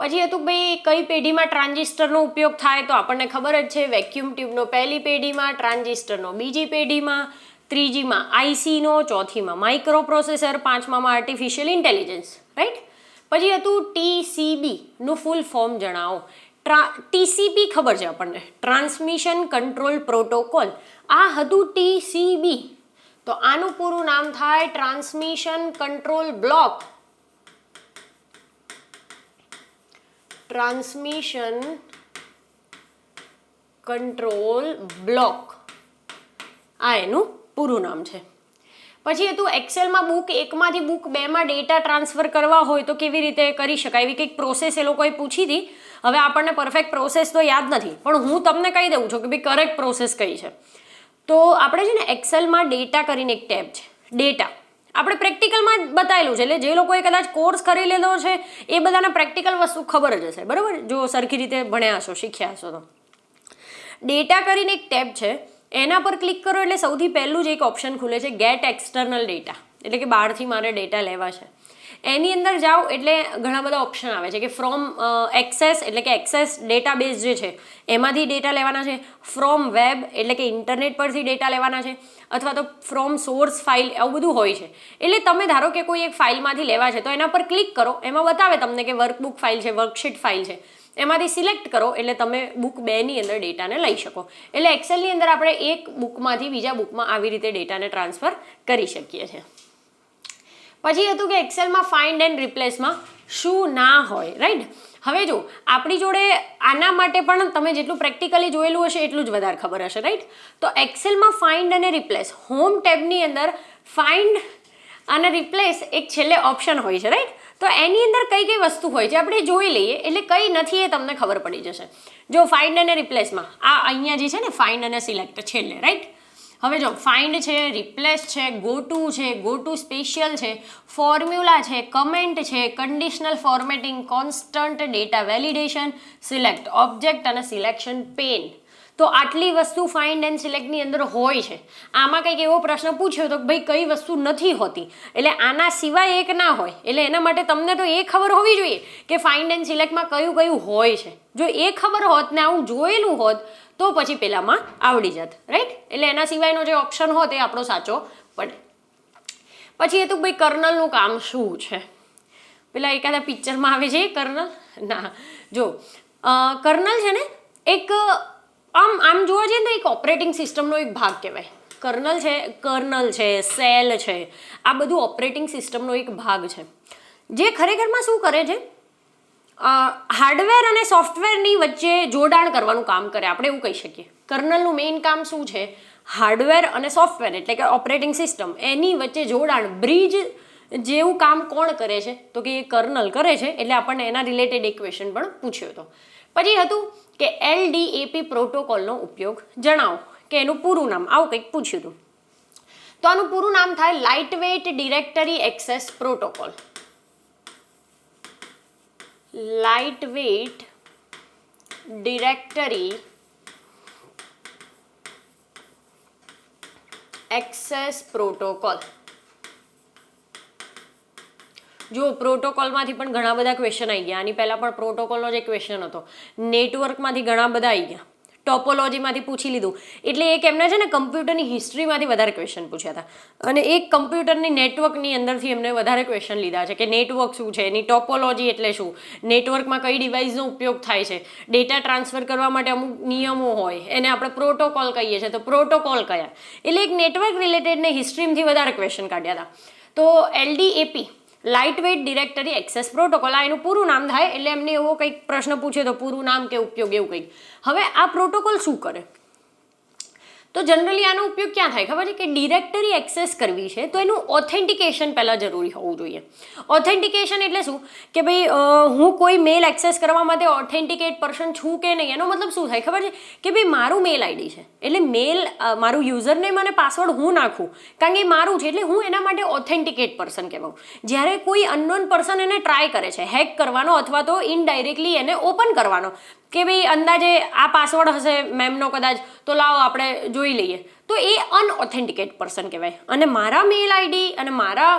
S1: પછી હતું ભાઈ કઈ પેઢીમાં ટ્રાન્ઝિસ્ટરનો ઉપયોગ થાય? તો આપણને ખબર જ છે, વેક્યુમ ટ્યુબનો પહેલી પેઢીમાં, ટ્રાન્ઝિસ્ટરનો બીજી પેઢીમાં, ત્રીજીમાં IC નો, ચોથીમાં માઇક્રો પ્રોસેસર, પાંચમામાં આર્ટિફિશિયલ ઇન્ટેલિજન્સ, રાઈટ. પછી હતું TCB નું ફૂલ ફોર્મ જણાવો. TCP ખબર છે આપણને, ટ્રાન્સમિશન કંટ્રોલ પ્રોટોકોલ. આ હતું TCB. તો આનું પૂરું નામ થાય transmission control block. Transmission control block, આ એનું પૂરું નામ છે. પછી હતું એક્સેલમાં બુક 1માંથી બુક 2માં ડેટા ટ્રાન્સફર કરવા હોય તો કેવી રીતે કરી શકાય, એવી કંઈક પ્રોસેસ એ લોકોએ પૂછી હતી. હવે આપણને પરફેક્ટ પ્રોસેસ તો યાદ નથી, પણ હું તમને કહી દઉં છું કે ભાઈ કરેક્ટ પ્રોસેસ કઈ છે. તો આપણે છે ને એક્સેલમાં ડેટા કરીને એક ટેબ છે, ડેટા આપણે પ્રેક્ટિકલમાં બતાવેલું છે. એટલે જે લોકોએ કદાચ કોર્સ કરી લીધો છે એ બધાને પ્રેક્ટિકલ વસ્તુ ખબર જ હશે, બરાબર, જો સરખી રીતે ભણ્યા હશો, શીખ્યા હશો તો. ડેટા કરીને એક ટેબ છે, એના પર ક્લિક કરો એટલે સૌથી પહેલું જ એક ઓપ્શન ખુલે છે, ગેટ એક્સટર્નલ ડેટા, એટલે કે બહારથી મારે ડેટા લેવા છે. એની અંદર જાઓ એટલે ઘણા બધા ઓપ્શન આવે છે કે ફ્રોમ એક્સેસ, એટલે કે એક્સેસ ડેટાબેઝ જે છે એમાંથી ડેટા લેવાના છે, ફ્રોમ વેબ એટલે કે ઇન્ટરનેટ પરથી ડેટા લેવાના છે, અથવા તો ફ્રોમ સોર્સ ફાઇલ, આવું બધું હોય છે. એટલે તમે ધારો કે કોઈ એક ફાઇલમાંથી લેવા છે તો એના પર ક્લિક કરો, એમાં બતાવે તમને કે વર્કબુક ફાઇલ છે, વર્કશીટ ફાઇલ છે, એમાંથી સિલેક્ટ કરો એટલે તમે બુક 2ની અંદર ડેટાને લઈ શકો. એટલે એક્સેલની અંદર આપણે એક બુકમાંથી બીજા બુકમાં આવી રીતે ડેટાને ટ્રાન્સફર કરી શકીએ છીએ. પછી હતું કે એક્સેલમાં ફાઇન્ડ એન્ડ રિપ્લેસમાં શું ના હોય, રાઈટ. હવે જો આપણી જોડે આના માટે પણ તમે જેટલું પ્રેક્ટિકલી જોયેલું હશે એટલું જ વધારે ખબર હશે, રાઈટ. તો એક્સેલમાં ફાઇન્ડ અને રિપ્લેસ, હોમ ટેબની અંદર ફાઇન્ડ અને રિપ્લેસ એક છેલ્લે ઓપ્શન હોય છે, રાઈટ. તો એની અંદર કઈ કઈ વસ્તુ હોય છે આપણે જોઈ લઈએ એટલે કઈ નથી એ તમને ખબર પડી જશે. જો ફાઇન્ડ અને રિપ્લેસમાં આ અહીંયા જે છે ને ફાઇન્ડ અને સિલેક્ટ છેલ્લે, રાઈટ. હવે જો ફાઇન્ડ છે, રિપ્લેસ છે, ગો ટુ સ્પેશિયલ છે, ફોર્મ્યુલા છે, કમેન્ટ છે, conditional formatting, constant data validation, select object અને સિલેક્શન પેન. તો આટલી વસ્તુ ફાઇન્ડ એન્ડ સિલેક્ટની અંદર હોય છે. આમાં કંઈક એવો પ્રશ્ન પૂછ્યો તો ભાઈ કઈ વસ્તુ નથી હોતી, એટલે આના સિવાય એક ના હોય, એટલે એના માટે તમને તો એ ખબર હોવી જોઈએ કે ફાઇન્ડ એન્ડ સિલેક્ટમાં કયું કયું હોય છે. જો એ ખબર હોત ને આવું જોયેલું હોત તો પછી પેલામાં આવડી જાત, રાઈટ. એટલે એના સિવાયનો જે ઓપ્શન હોત એ આપણો સાચો પડે. પછી એ તો ભાઈ કર્નલનું કામ શું છે, પેલા એકાદા પિક્ચરમાં આવે છે કર્નલ, ના. જો કર્નલ છે ને એક આમ જોવા જઈએ તો એક ઓપરેટિંગ સિસ્ટમનો એક ભાગ કહેવાય. કર્નલ છે, સેલ છે, આ બધું ઓપરેટિંગ સિસ્ટમનો એક ભાગ છે જે ખરેખરમાં શું કરે છે, હાર્ડવેર અને સોફ્ટવેરની વચ્ચે જોડાણ કરવાનું કામ કરે, આપણે એવું કહી શકીએ. કર્નલનું મેઇન કામ શું છે, હાર્ડવેર અને સોફ્ટવેર એટલે કે ઓપરેટિંગ સિસ્ટમ એની વચ્ચે જોડાણ, બ્રિજ જેવું કામ કોણ કરે છે તો કે એ કર્નલ કરે છે. એટલે આપણને એના રિલેટેડ એક ક્વેશ્ચન પણ પૂછ્યો હતો. પછી હતું કે LDAP પ્રોટોકોલનો ઉપયોગ જણાવો, કે એનું પૂરું નામ, આવું કંઈક પૂછ્યું હતું. તો આનું પૂરું નામ થાય lightweight directory access protocol. Lightweight directory access protocol. જો પ્રોટોકોલમાંથી પણ ઘણા બધા ક્વેશ્ચન આવી ગયા. આની પહેલાં પણ પ્રોટોકોલનો જે ક્વેશ્ચન હતો, નેટવર્કમાંથી ઘણા બધા આવી ગયા, ટોપોલોજીમાંથી પૂછી લીધું. એટલે એક એમને છે ને કમ્પ્યુટરની હિસ્ટ્રીમાંથી વધારે ક્વેશ્ચન પૂછ્યા હતા, અને એક કમ્પ્યુટરની નેટવર્કની અંદરથી એમને વધારે ક્વેશ્ચન લીધા છે કે નેટવર્ક શું છે, એની ટોપોલોજી એટલે શું, નેટવર્કમાં કઈ ડિવાઇસનો ઉપયોગ થાય છે, ડેટા ટ્રાન્સફર કરવા માટે અમુક નિયમો હોય એને આપણે પ્રોટોકોલ કહીએ છીએ, તો પ્રોટોકોલ કયા. એટલે એક નેટવર્ક રિલેટેડને હિસ્ટ્રીમાંથી વધારે ક્વેશ્ચન કાઢ્યા હતા. તો LDAP lightweight directory access protocol, આ એનું પૂરું નામ થાય. એટલે એમને એવો કંઈક પ્રશ્ન પૂછ્યો તો પૂરું નામ કે ઉપયોગ એવું કંઈક. હવે આ પ્રોટોકોલ શું કરે, તો જનરલી આનો ઉપયોગ ક્યાં થાય ખબર છે, કે ડિરેક્ટરી એક્સેસ કરવી છે તો એનું ઓથેન્ટિકેશન પહેલાં જરૂરી હોવું જોઈએ. ઓથેન્ટિકેશન એટલે શું કે ભાઈ હું કોઈ મેલ એક્સેસ કરવા માટે ઓથેન્ટિકેટ પર્સન છું કે નહીં, એનો મતલબ શું થાય ખબર છે કે ભાઈ મારું મેલ આઈડી છે, એટલે મેલ મારું યુઝર નેમ અને પાસવર્ડ હું નાખું કારણ કે એ મારું છે, એટલે હું એના માટે ઓથેન્ટિકેટ પર્સન કહેવાઉં. જ્યારે કોઈ અનનોન પર્સન એને ટ્રાય કરે છે હેક કરવાનો અથવા તો ઇનડાયરેક્ટલી એને ઓપન કરવાનો, કે ભાઈ અંદાજે આ પાસવર્ડ હશે મેમનો કદાચ, તો લાવો આપણે જોઈ લઈએ, તો એ અનઓથેન્ટિકેટ પર્સન કહેવાય. અને મારા મેલ આઈડી અને મારા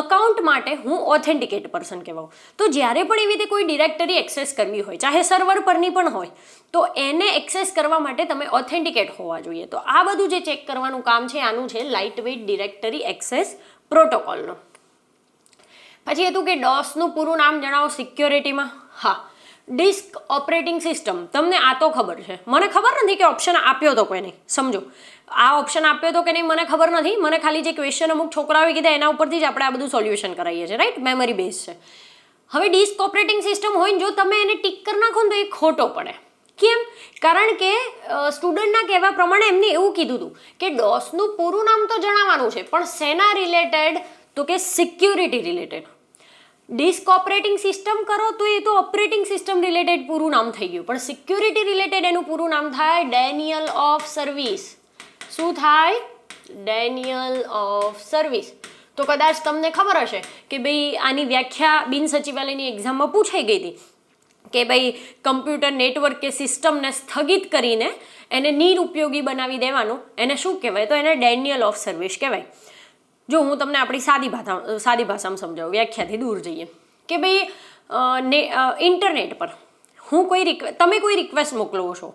S1: અકાઉન્ટ માટે હું ઓથેન્ટિકેટ પર્સન કહેવાઉં. તો જ્યારે પણ એવી રીતે કોઈ ડિરેક્ટરી એક્સેસ કરવી હોય, ચાહે સર્વર પરની પણ હોય, તો એને એક્સેસ કરવા માટે તમે ઓથેન્ટિકેટ હોવા જોઈએ. તો આ બધું જે ચેક કરવાનું કામ છે આનું છે લાઇટ વેઇટ ડિરેક્ટરી એક્સેસ પ્રોટોકોલનું. પછી હતું કે DOSનું પૂરું નામ જણાવો સિક્યોરિટીમાં. હા, ડિસ્ક ઓપરેટિંગ સિસ્ટમ. તમને આ તો ખબર છે, મને ખબર નથી કે ઓપ્શન આપ્યો તો કોઈ નહીં. સમજો આ ઓપ્શન આપ્યો તો કે નહીં મને ખબર નથી, મને ખાલી જે ક્વેશ્ચન અમુક છોકરાઓએ કીધા એના ઉપરથી જ આપણે આ બધું સોલ્યુશન કરાવીએ છીએ, રાઈટ, મેમરી બેઝ છે. હવે ડિસ્ક ઓપરેટિંગ સિસ્ટમ હોય ને જો તમે એને ટિક કરી નાખો ને તો એ ખોટો પડે. કેમ? કારણ કે સ્ટુડન્ટના કહેવા પ્રમાણે એમને એવું કીધું હતું કે DOSનું પૂરું નામ તો જણાવવાનું છે પણ શેના રિલેટેડ, તો કે security related. Disk operating system કરો તો એ તો ઓપરેટિંગ સિસ્ટમ રિલેટેડ પૂરું નામ થઈ ગયું, પણ સિક્યુરિટી રિલેટેડ એનું પૂરું નામ થાય ડેનિયલ ઓફ સર્વિસ. શું થાય? Denial of service. તો કદાચ તમને ખબર હશે કે ભાઈ આની વ્યાખ્યા બિન સચિવાલયની એક્ઝામમાં પૂછાઈ ગઈ હતી કે ભાઈ કમ્પ્યુટર નેટવર્ક કે સિસ્ટમને સ્થગિત કરીને એને નિરુપયોગી બનાવી દેવાનું, એને શું કહેવાય? તો એને ડેનિયલ ઓફ સર્વિસ કહેવાય. જો હું તમને આપણી સાદી ભાષામાં સમજાવું, વ્યાખ્યાથી દૂર જઈએ, કે ભાઈ ઇન્ટરનેટ પર તમે કોઈ રિક્વેસ્ટ મોકલો છો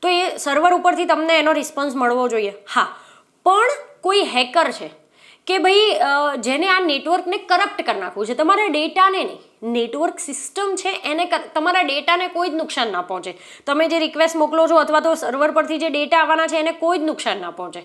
S1: તો એ સર્વર ઉપરથી તમને એનો રિસ્પોન્સ મળવો જોઈએ. હા, પણ કોઈ હેકર છે કે ભાઈ જેને આ નેટવર્કને કરપ્ટ કરી નાખવું છે, તમારા ડેટાને નહીં, નેટવર્ક સિસ્ટમ છે એને તમારા ડેટાને કોઈ જ નુકસાન ના પહોંચે. તમે જે રિક્વેસ્ટ મોકલો છો અથવા તો સર્વર પરથી જે ડેટા આવવાના છે એને કોઈ જ નુકસાન ના પહોંચે.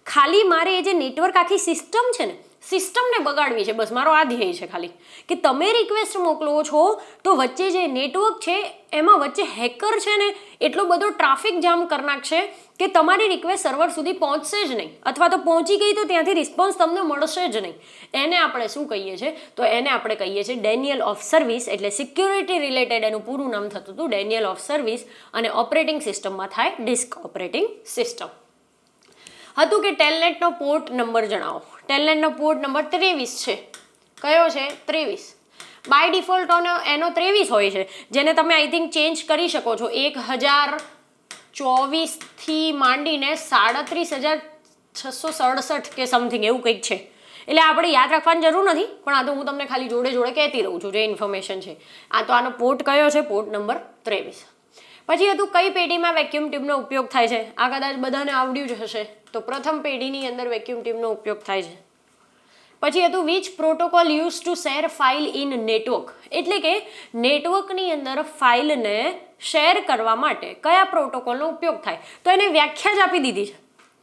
S1: ખાલી મારે એ જે નેટવર્ક આખી સિસ્ટમ છે ને, સિસ્ટમને બગાડવી છે, બસ મારો આ ધ્યેય છે ખાલી. કે તમે રિક્વેસ્ટ મોકલો છો તો વચ્ચે જે નેટવર્ક છે એમાં વચ્ચે હેકર છે ને એટલો બધો ટ્રાફિક જામ કરી નાખશે કે તમારી રિક્વેસ્ટ સર્વર સુધી પહોંચશે જ નહીં, અથવા તો પહોંચી ગઈ તો ત્યાંથી રિસ્પોન્સ તમને મળશે જ નહીં. એને આપણે શું કહીએ છીએ? તો એને આપણે કહીએ છીએ ડેનિયલ ઓફ સર્વિસ. એટલે સિક્યુરિટી રિલેટેડ એનું પૂરું નામ થતું હતું ડેનિયલ ઓફ સર્વિસ, અને ઓપરેટિંગ સિસ્ટમમાં થાય ડિસ્ક ઓપરેટિંગ સિસ્ટમ. હતું કે ટેલનેટનો પોર્ટ નંબર જણાવો. ટેલનેટનો પોર્ટ નંબર 23 છે. કયો છે? 23. બાય ડિફોલ્ટ એનો 23 હોય છે, જેને તમે આઈ થિંક ચેન્જ કરી શકો છો. 1024થી માંડીને 37,667 કે સમથિંગ એવું કંઈક છે. એટલે આપણે યાદ રાખવાની જરૂર નથી, પણ આ તો હું તમને ખાલી જોડે જોડે કહેતી રહું છું જે ઇન્ફોર્મેશન છે. તો આનો પોર્ટ કયો છે? Port number 23. પછી હતું કઈ પેઢીમાં વેક્યુમ ટ્યુબનો ઉપયોગ થાય છે? આ કદાચ બધાને આવડ્યું જ હશે. તો પ્રથમ પેઢીની અંદર વેક્યુમ ટ્યુબનો ઉપયોગ થાય છે. પછી હતું which protocol use to share file in network. એટલે કે નેટવર્કની અંદર ફાઇલને શેર કરવા માટે કયા પ્રોટોકોલનો ઉપયોગ થાય? તો એને વ્યાખ્યા જ આપી દીધી છે.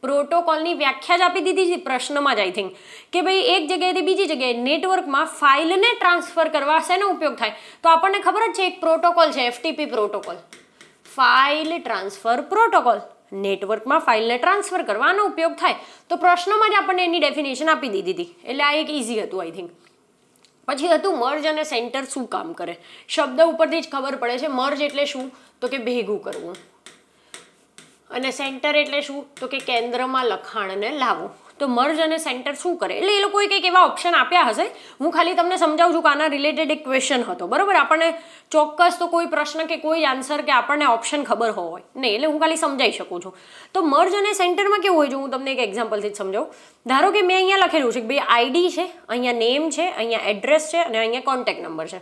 S1: પ્રોટોકોલની વ્યાખ્યા જ આપી દીધી છે પ્રશ્નમાં જ આઈ થિંક, કે ભાઈ એક જગ્યાએથી બીજી જગ્યાએ નેટવર્કમાં ફાઇલને ટ્રાન્સફર કરવા શેનો ઉપયોગ થાય? તો આપણને ખબર જ છે એક પ્રોટોકોલ છે FTP protocol, file transfer protocol. નેટવર્કમાં ફાઇલને ટ્રાન્સફર કરવાનો ઉપયોગ થાય. તો પ્રશ્નમાં જ આપણને એની ડેફિનેશન આપી દીધી હતી, એટલે આ એક ઇઝી હતું આઈ થિંક. પછી હતું મર્જ અને સેન્ટર શું કામ કરે? શબ્દ ઉપરથી જ ખબર પડે છે. મર્જ એટલે શું? તો કે ભેગું કરવું. અને સેન્ટર એટલે શું? તો કે કેન્દ્રમાં લખાણને લાવવું. તો મર્જ અને સેન્ટર શું કરે? એટલે એ લોકોએ કંઈક એવા ઓપ્શન આપ્યા હશે. હું ખાલી તમને સમજાવું છું કે આના રિલેટેડ એક ક્વેશ્ચન હતો, બરાબર? આપણને ચોક્કસ તો કોઈ પ્રશ્ન કે કોઈ આન્સર કે આપણને ઓપ્શન ખબર હોય નહીં, એટલે હું ખાલી સમજાવી શકું છું. તો મર્જ અને સેન્ટરમાં કેવું હોય છે હું તમને એક એક્ઝામ્પલથી જ સમજાવું. ધારો કે મેં અહીંયા લખેલું છે કે ભાઈ આઈડી છે, અહીંયા નેમ છે, અહીંયા એડ્રેસ છે અને અહીંયા કોન્ટેક્ટ નંબર છે.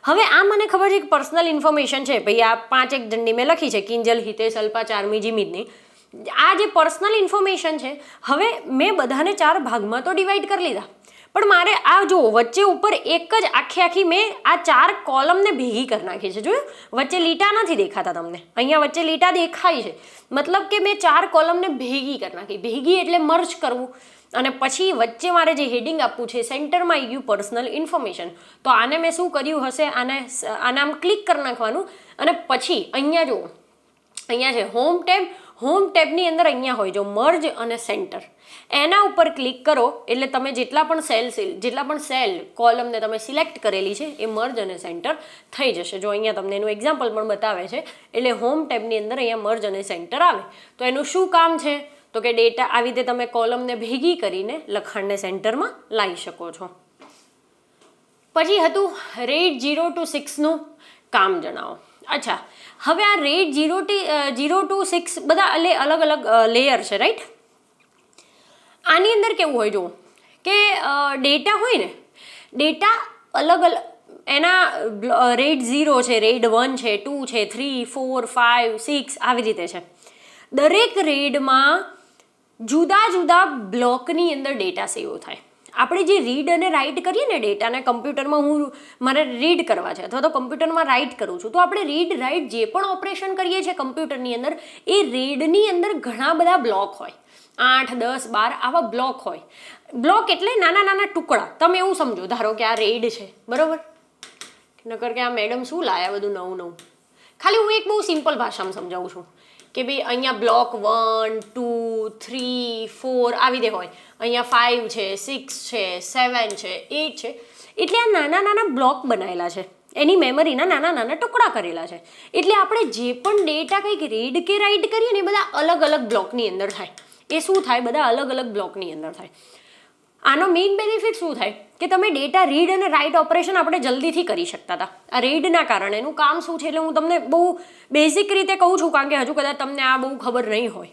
S1: હવે આ મને ખબર છે કે પર્સનલ ઇન્ફોર્મેશન છે, ભાઈ આ 5 એક જણની મેં લખી છે, કિંજલ, હિતેશ, અલ્પા, ચાર્મી, જીમિતની. આ જે પર્સનલ ઇન્ફોર્મેશન છે, હવે મેં બધાને 4 ભાગમાં તો ડિવાઈડ કરી લીધા, પણ મારે આ જો વચ્ચે ઉપર એક જ આખી મેં આ 4 કોલમને ભેગી કરી નાખી છે. જોયું? વચ્ચે લીટા નથી દેખાતા તમને, અહીંયા વચ્ચે લીટા દેખાય છે. મતલબ કે મેં 4 કોલમને ભેગી કરી નાખી. ભેગી એટલે મર્જ કરવું. અને પછી વચ્ચે મારે જે હેડિંગ આપવું છે સેન્ટરમાં આવી ગયું પર્સનલ ઇન્ફોર્મેશન. તો આને મેં શું કર્યું હશે? આને આમ ક્લિક કરી નાખવાનું, અને પછી અહીંયા જુઓ, અહીંયા છે હોમ ટેબ. હોમ ટેબની અંદર અહીંયા હોય જો મર્જ અને સેન્ટર, એના ઉપર ક્લિક કરો એટલે તમે જેટલા પણ સેલ કોલમને તમે સિલેક્ટ કરેલી છે એ મર્જ અને સેન્ટર થઈ જશે. જો અહીંયા તમને એનું એક્ઝામ્પલ પણ બતાવે છે. એટલે હોમ ટેબની અંદર અહીંયા મર્જ અને સેન્ટર આવે. તો એનું શું કામ છે? તો કે ડેટા આવી રીતે તમે કોલમને ભેગી કરીને લખાણને સેન્ટરમાં લાવી શકો છો. પછી હતું RAID 0 to 6નું કામ જણાવો. અચ્છા, હવે આ RAID 0 to 6 બધા અલગ અલગ લેયર છે, રાઈટ? આની અંદર કેવું હોય જો કે ડેટા હોય ને, ડેટા અલગ એના RAID 0 છે, RAID 1 છે, 2 છે, 3, 4, 5, 6 આવી રીતે છે. દરેક RAIDમાં જુદા જુદા બ્લોકની અંદર ડેટા સેવ થાય. આપણે જે રીડ અને રાઇટ કરીએ ને ડેટાને, કમ્પ્યુટરમાં મારે રીડ કરવા છે અથવા તો કમ્પ્યુટરમાં રાઇટ કરું છું, તો આપણે રીડ રાઇટ જે પણ ઓપરેશન કરીએ છીએ કમ્પ્યુટરની અંદર, એ રીડની અંદર ઘણા બધા બ્લોક હોય. 8, 10, 12 આવા બ્લોક હોય. બ્લોક એટલે નાના નાના ટુકડા. તમે એવું સમજો, ધારો કે આ RAID છે, બરાબર? નકર કે આ મેડમ શું લાયા બધું નવું. ખાલી હું એક બહુ સિમ્પલ ભાષામાં સમજાવું છું કે ભાઈ અહીંયા બ્લોક 1, 2, 3, 4 આવી રીતે હોય. અહીંયા 5 છે, 6 છે, 7 છે, 8 છે. એટલે આ નાના નાના બ્લોક બનાવેલા છે, એની મેમરીના નાના નાના ટુકડા કરેલા છે. એટલે આપણે જે પણ ડેટા કંઈક રીડ કે રાઇટ કરીએ ને એ બધા અલગ અલગ બ્લોકની અંદર થાય. એ શું થાય? બધા અલગ અલગ બ્લોકની અંદર થાય. આનો મેઇન બેનિફિટ શું થાય કે તમે ડેટા રીડ અને રાઇટ ઓપરેશન આપણે જલ્દીથી કરી શકતા હતા. આ રીડના કારણે એનું કામ શું છે એટલે હું તમને બહુ બેઝિક રીતે કહું છું, કારણ કે હજુ કદાચ તમને આ બહુ ખબર નહીં હોય.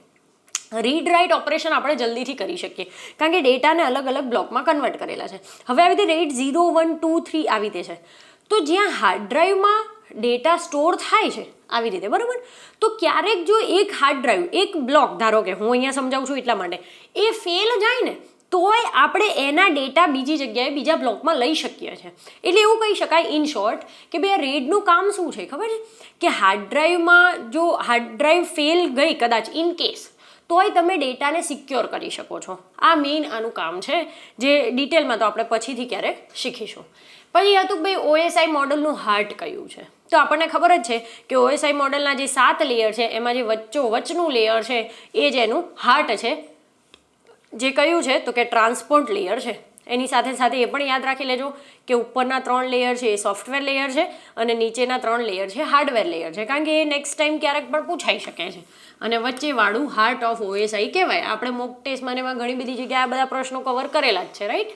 S1: રીડ રાઇટ ઓપરેશન આપણે જલ્દીથી કરી શકીએ કારણ કે ડેટાને અલગ અલગ બ્લોકમાં કન્વર્ટ કરેલા છે. હવે આવી રીતે રેટ 0, 1, 2, 3 આવી રીતે છે. તો જ્યાં હાર્ડ ડ્રાઈવમાં ડેટા સ્ટોર થાય છે આવી રીતે, બરાબર, તો ક્યારેક જો એક હાર્ડ ડ્રાઈવ, એક બ્લોક, ધારો કે હું અહીંયા સમજાવું છું એટલા માટે, એ ફેલ જાય ને તોય આપણે એના ડેટા બીજી જગ્યાએ બીજા બ્લોકમાં લઈ શકીએ છીએ. એટલે એવું કહી શકાય ઇન શોર્ટ કે ભાઈ આ રેડનું કામ શું છે ખબર છે કે હાર્ડ ડ્રાઈવમાં જો હાર્ડ ડ્રાઈવ ફેલ ગઈ કદાચ ઇન કેસ, તોય તમે ડેટાને સિક્યોર કરી શકો છો. આ મેઇન આનું કામ છે, જે ડિટેલમાં તો આપણે પછીથી ક્યારેક શીખીશું. પછી હતું કે ભાઈ ઓએસઆઈ મોડલનું હાર્ટ કયું છે. તો આપણને ખબર જ છે કે ઓએસઆઈ મોડલના જે 7 લેયર છે એમાં જે વચ્ચનું લેયર છે એ જ એનું હાર્ટ છે. જે કયું છે તો કે ટ્રાન્સપોર્ટ લેયર છે. એની સાથે સાથે એ પણ યાદ રાખી લેજો કે ઉપરના 3 લેયર છે એ સોફ્ટવેર લેયર છે અને નીચેના 3 લેયર છે હાર્ડવેર લેયર છે, કારણ કે એ નેક્સ્ટ ટાઈમ ક્યારેક પણ પૂછાઈ શકે છે. અને વચ્ચેવાળું હાર્ટ ઓફ ઓએસઆઈ કહેવાય. આપણે મોક ટેસ્ટમાં એમાં ઘણી બધી જગ્યાએ આ બધા પ્રશ્નો કવર કરેલા જ છે, રાઈટ.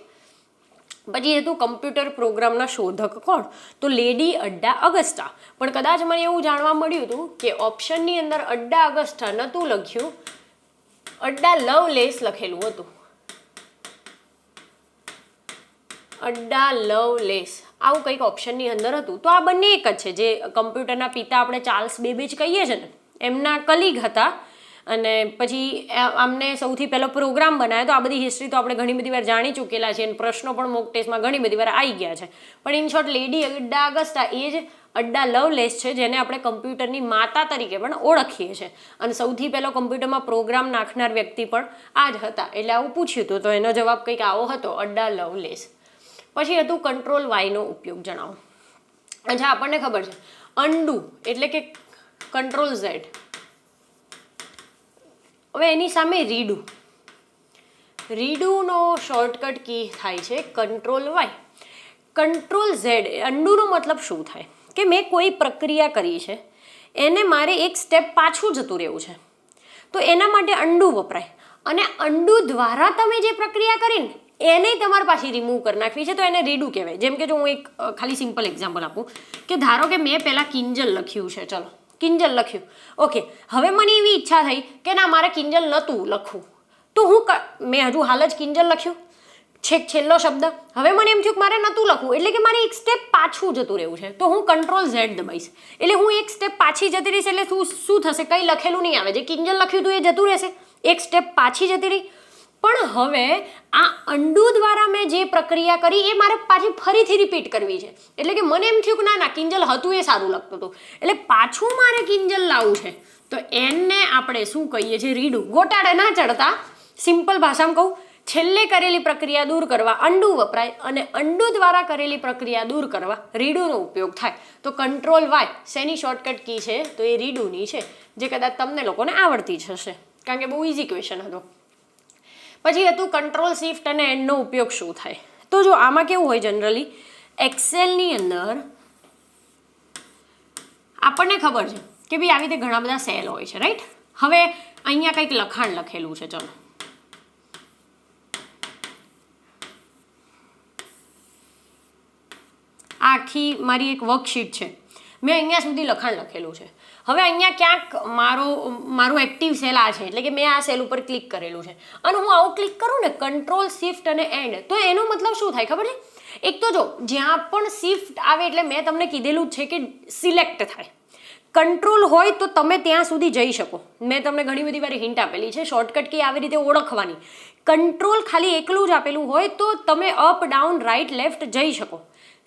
S1: પછી હતું કમ્પ્યુટર પ્રોગ્રામના શોધક કોણ, તો લેડી અડ્ડા અગસ્ટા. પણ કદાચ મને એવું જાણવા મળ્યું હતું કે ઓપ્શનની અંદર અડ્ડા અગસ્ટા નહોતું લખ્યું, અડ્ડા લવલેસ લખેલું હતું. અડ્ડા લવલેસ આવું કંઈક ઓપ્શનની અંદર હતું. તો આ બંને એક જ છે. જે કમ્પ્યુટરના પિતા આપણે ચાર્લ્સ બેબેજ કહીએ છીએ ને, એમના કલીગ હતા અને પછી આમને સૌથી પહેલો પ્રોગ્રામ બનાવ્યો. તો આ બધી હિસ્ટ્રી તો આપણે ઘણી બધી વાર જાણી ચૂકેલા છે અને પ્રશ્નો પણ મોક ટેસ્ટમાં ઘણી બધી વાર આવી ગયા છે. પણ in short lady Adda Agusta એ જ અડ્ડા લવલેસ છે, જેને આપણે કમ્પ્યુટરની માતા તરીકે પણ ઓળખીએ છીએ. અને સૌથી પહેલો કમ્પ્યુટરમાં પ્રોગ્રામ નાખનાર વ્યક્તિ પણ આ જ હતા. એટલે આવું પૂછ્યું હતું તો એનો જવાબ કંઈક આવો હતો, અડ્ડા લવલેસ. પછી હતું કંટ્રોલ વાયનો ઉપયોગ જણાવો. અચ્છા, આપણને ખબર છે અન્ડુ એટલે કે કંટ્રોલ ઝેડ. હવે એની સામે રીડુ. રીડુનો શોર્ટકટ કી થાય છે કંટ્રોલ વાય. કંટ્રોલ ઝેડ અન્ડુનો મતલબ શું થાય કે મેં કોઈ પ્રક્રિયા કરી છે એને મારે એક સ્ટેપ પાછું જતું રહેવું છે, તો એના માટે અન્ડુ વપરાય. અને અન્ડુ દ્વારા તમે જે પ્રક્રિયા કરીને એને તમારે પાછી રિમૂવ કરી નાખવી છે તો એને રીડુ કહેવાય. જેમ કે જો હું એક ખાલી સિમ્પલ એક્ઝામ્પલ આપું કે ધારો કે મેં પહેલાં કિંજલ લખ્યું છે, ચલો કિંજલ લખ્યું, ઓકે. હવે મને એવી ઈચ્છા થઈ કે ના મારે કિંજલ નહોતું લખવું, તો મેં હજુ હાલ જ કિંજલ લખ્યું, છેલ્લો શબ્દ. હવે મને એમ થયું કે મારે નહોતું લખવું, એટલે કે મારે એક સ્ટેપ પાછું જતું રહેવું છે, તો હું કંટ્રોલ ઝેડ દબાઈશ. એટલે હું એક સ્ટેપ પાછી જતી રહીશ. એટલે શું થશે, કંઈ લખેલું નહીં આવે, જે કિંજલ લખ્યું હતું એ જતું રહેશે, એક સ્ટેપ પાછી જતી રહી. પણ હવે આ અન્ડુ દ્વારા મેં જે પ્રક્રિયા કરી એ મારે પાછી ફરીથી રિપીટ કરવી છે. એટલે કે મને એમ થયું કે ના કિંજલ હતું એ સારું લાગતું હતું, એટલે પાછું મારે કિંજલ લાવવું છે, તો એને આપણે શું કહીએ છીએ, રીડુ. ગોટાળે ના ચડતા, સિમ્પલ ભાષામાં કહું, છેલ્લે કરેલી પ્રક્રિયા દૂર કરવા અન્ડુ વપરાય અને અન્ડુ દ્વારા કરેલી પ્રક્રિયા દૂર કરવા રીડુનો ઉપયોગ થાય. તો કંટ્રોલ વાય શેની શોર્ટકટ કી છે, તો એ રીડુની છે, જે કદાચ તમને લોકોને આવડતી જ હશે કારણ કે બહુ ઇઝી ક્વેશ્ચન હતો. પછી હતું કંટ્રોલ શિફ્ટ અને એન્ડનો ઉપયોગ શું થાય. તો જો આમાં કેવું હોય, જનરલી એક્સેલની અંદર આપણને ખબર છે કે ભાઈ આવી રીતે ઘણા બધા સેલ હોય છે, રાઈટ. હવે અહીંયા કંઈક લખાણ લખેલું છે, ચલો આખી મારી એક વર્કશીટ છે, મેં અહીંયા સુધી લખાણ લખેલું છે. હવે અહીંયા ક્યાંક મારું એક્ટિવ સેલ આ છે, એટલે કે મેં આ સેલ ઉપર ક્લિક કરેલું છે અને હું આવું ક્લિક કરું ને કંટ્રોલ શિફ્ટ અને એન્ડ, તો એનો મતલબ શું થાય ખબર છે. એક તો જો જ્યાં પણ શિફ્ટ આવે એટલે મેં તમને કીધેલું જ છે કે સિલેક્ટ થાય. કંટ્રોલ હોય તો તમે ત્યાં સુધી જઈ શકો. મેં તમને ઘણી બધી વાર હિન્ટ આપેલી છે, શોર્ટકટ કી આવી રીતે ઓળખવાની. કંટ્રોલ ખાલી એકલું જ આપેલું હોય તો તમે અપ ડાઉન રાઈટ લેફ્ટ જઈ શકો.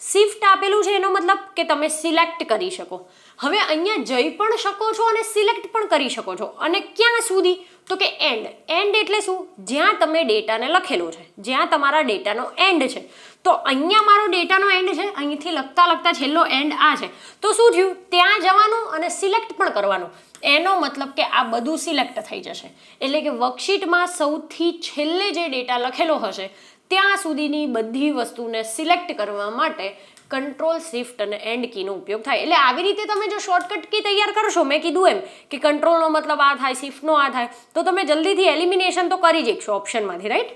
S1: શિફ્ટ આપેલું છે એનો મતલબ કે તમે સિલેક્ટ કરી શકો. હવે અહીંયા જઈ પણ શકો છો અને સિલેક્ટ પણ કરી શકો છો. અને ક્યાં સુધી, તો કે એન્ડ. એન્ડ એટલે શું, જ્યાં તમે ડેટાને લખેલો છે, જ્યાં તમારા ડેટાનો એન્ડ છે. તો અહીંયા મારો ડેટાનો એન્ડ છે, અહીંથી લખતા છેલ્લો એન્ડ આ છે, તો શું થયું, ત્યાં જવાનું અને સિલેક્ટ પણ કરવાનું. એનો મતલબ કે આ બધું સિલેક્ટ થઈ જશે. એટલે કે વર્કશીટમાં સૌથી છેલ્લે જે ડેટા લખેલો હશે ત્યાં સુધીની બધી વસ્તુને સિલેક્ટ કરવા માટે કંટ્રોલ શિફ્ટ અને એન્ડ કીનો ઉપયોગ થાય. એટલે આવી રીતે તમે જો શોર્ટકટ કી તૈયાર કરશો, મેં કીધું એમ કે કંટ્રોલનો મતલબ આ થાય, શિફ્ટનો આ થાય, તો તમે જલ્દીથી એલિમિનેશન તો કરી જ શકશો ઓપ્શનમાંથી, રાઈટ.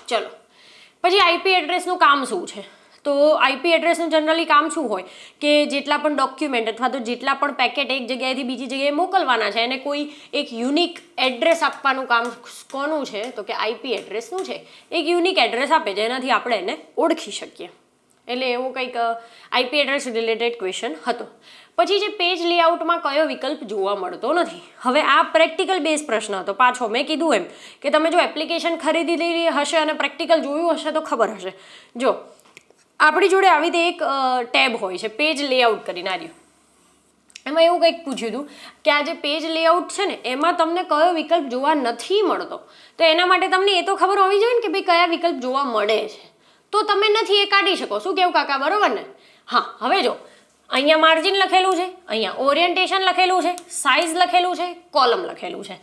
S1: ચલો પછી આઈપી એડ્રેસનું કામ શું છે? તો આઈપી એડ્રેસનું જનરલી કામ શું હોય કે જેટલા પણ ડોક્યુમેન્ટ અથવા તો જેટલા પણ પેકેટ એક જગ્યાએથી બીજી જગ્યાએ મોકલવાના છે એને કોઈ એક યુનિક એડ્રેસ આપવાનું કામ કોનું છે? તો કે આઈપી એડ્રેસનું છે. એક યુનિક એડ્રેસ આપે જેનાથી આપણે એને ઓળખી શકીએ. એટલે એવું કંઈક આઈપી એડ્રેસ રિલેટેડ ક્વેશ્ચન હતો. પછી જે પેજ લેઆઉટમાં કયો વિકલ્પ જોવા મળતો નથી. હવે આ પ્રેક્ટિકલ બેઝ પ્રશ્ન હતો. પાછો મેં કીધું એમ કે તમે જો એપ્લિકેશન ખરીદેલી હશે અને પ્રેક્ટિકલ જોયું હશે તો ખબર હશે. જો આપણી જોડે આવી રીતે એક ટેબ હોય છે પેજ લેઆઉટ કરીને આવ્યું. એમાં એવું કંઈક પૂછ્યું હતું કે આ જે પેજ લેઆઉટ છે ને એમાં તમને કયો વિકલ્પ જોવા નથી મળતો. તો એના માટે તમને એ તો ખબર હોવી જોઈએ ને કે ભાઈ કયા વિકલ્પ જોવા મળે છે. તો તમે નથી એ કાઢી શકો. શું કેવું કાકા, બરોબર ને? હા. હવે જો અહીંયા માર્જિન લખેલું છે, અહીંયા ઓરિએન્ટેશન લખેલું છે, સાઇઝ લખેલું છે, કોલમ લખેલું છે,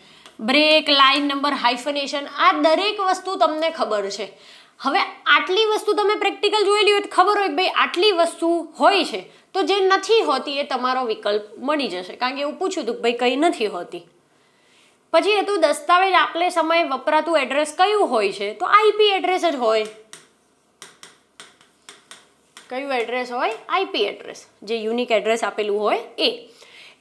S1: બ્રેક, લાઇન નંબર, હાઇફનેશન, આ દરેક વસ્તુ તમને ખબર છે. હવે આટલી વસ્તુ તમે પ્રેક્ટિકલ જોયેલી હોય તો ખબર હોય કે ભાઈ આટલી વસ્તુ હોય છે તો જે નથી હોતી એ તમારો વિકલ્પ મળી જશે. કારણ કે એવું પૂછ્યું હતું કે ભાઈ કઈ નથી હોતી. પછી હતું દસ્તાવેજ આપલે સમયે વપરાતું એડ્રેસ કયું હોય છે? તો આઈપી એડ્રેસ જ હોય. કયું એડ્રેસ હોય? આઈપી એડ્રેસ, જે યુનિક એડ્રેસ આપેલું હોય એ.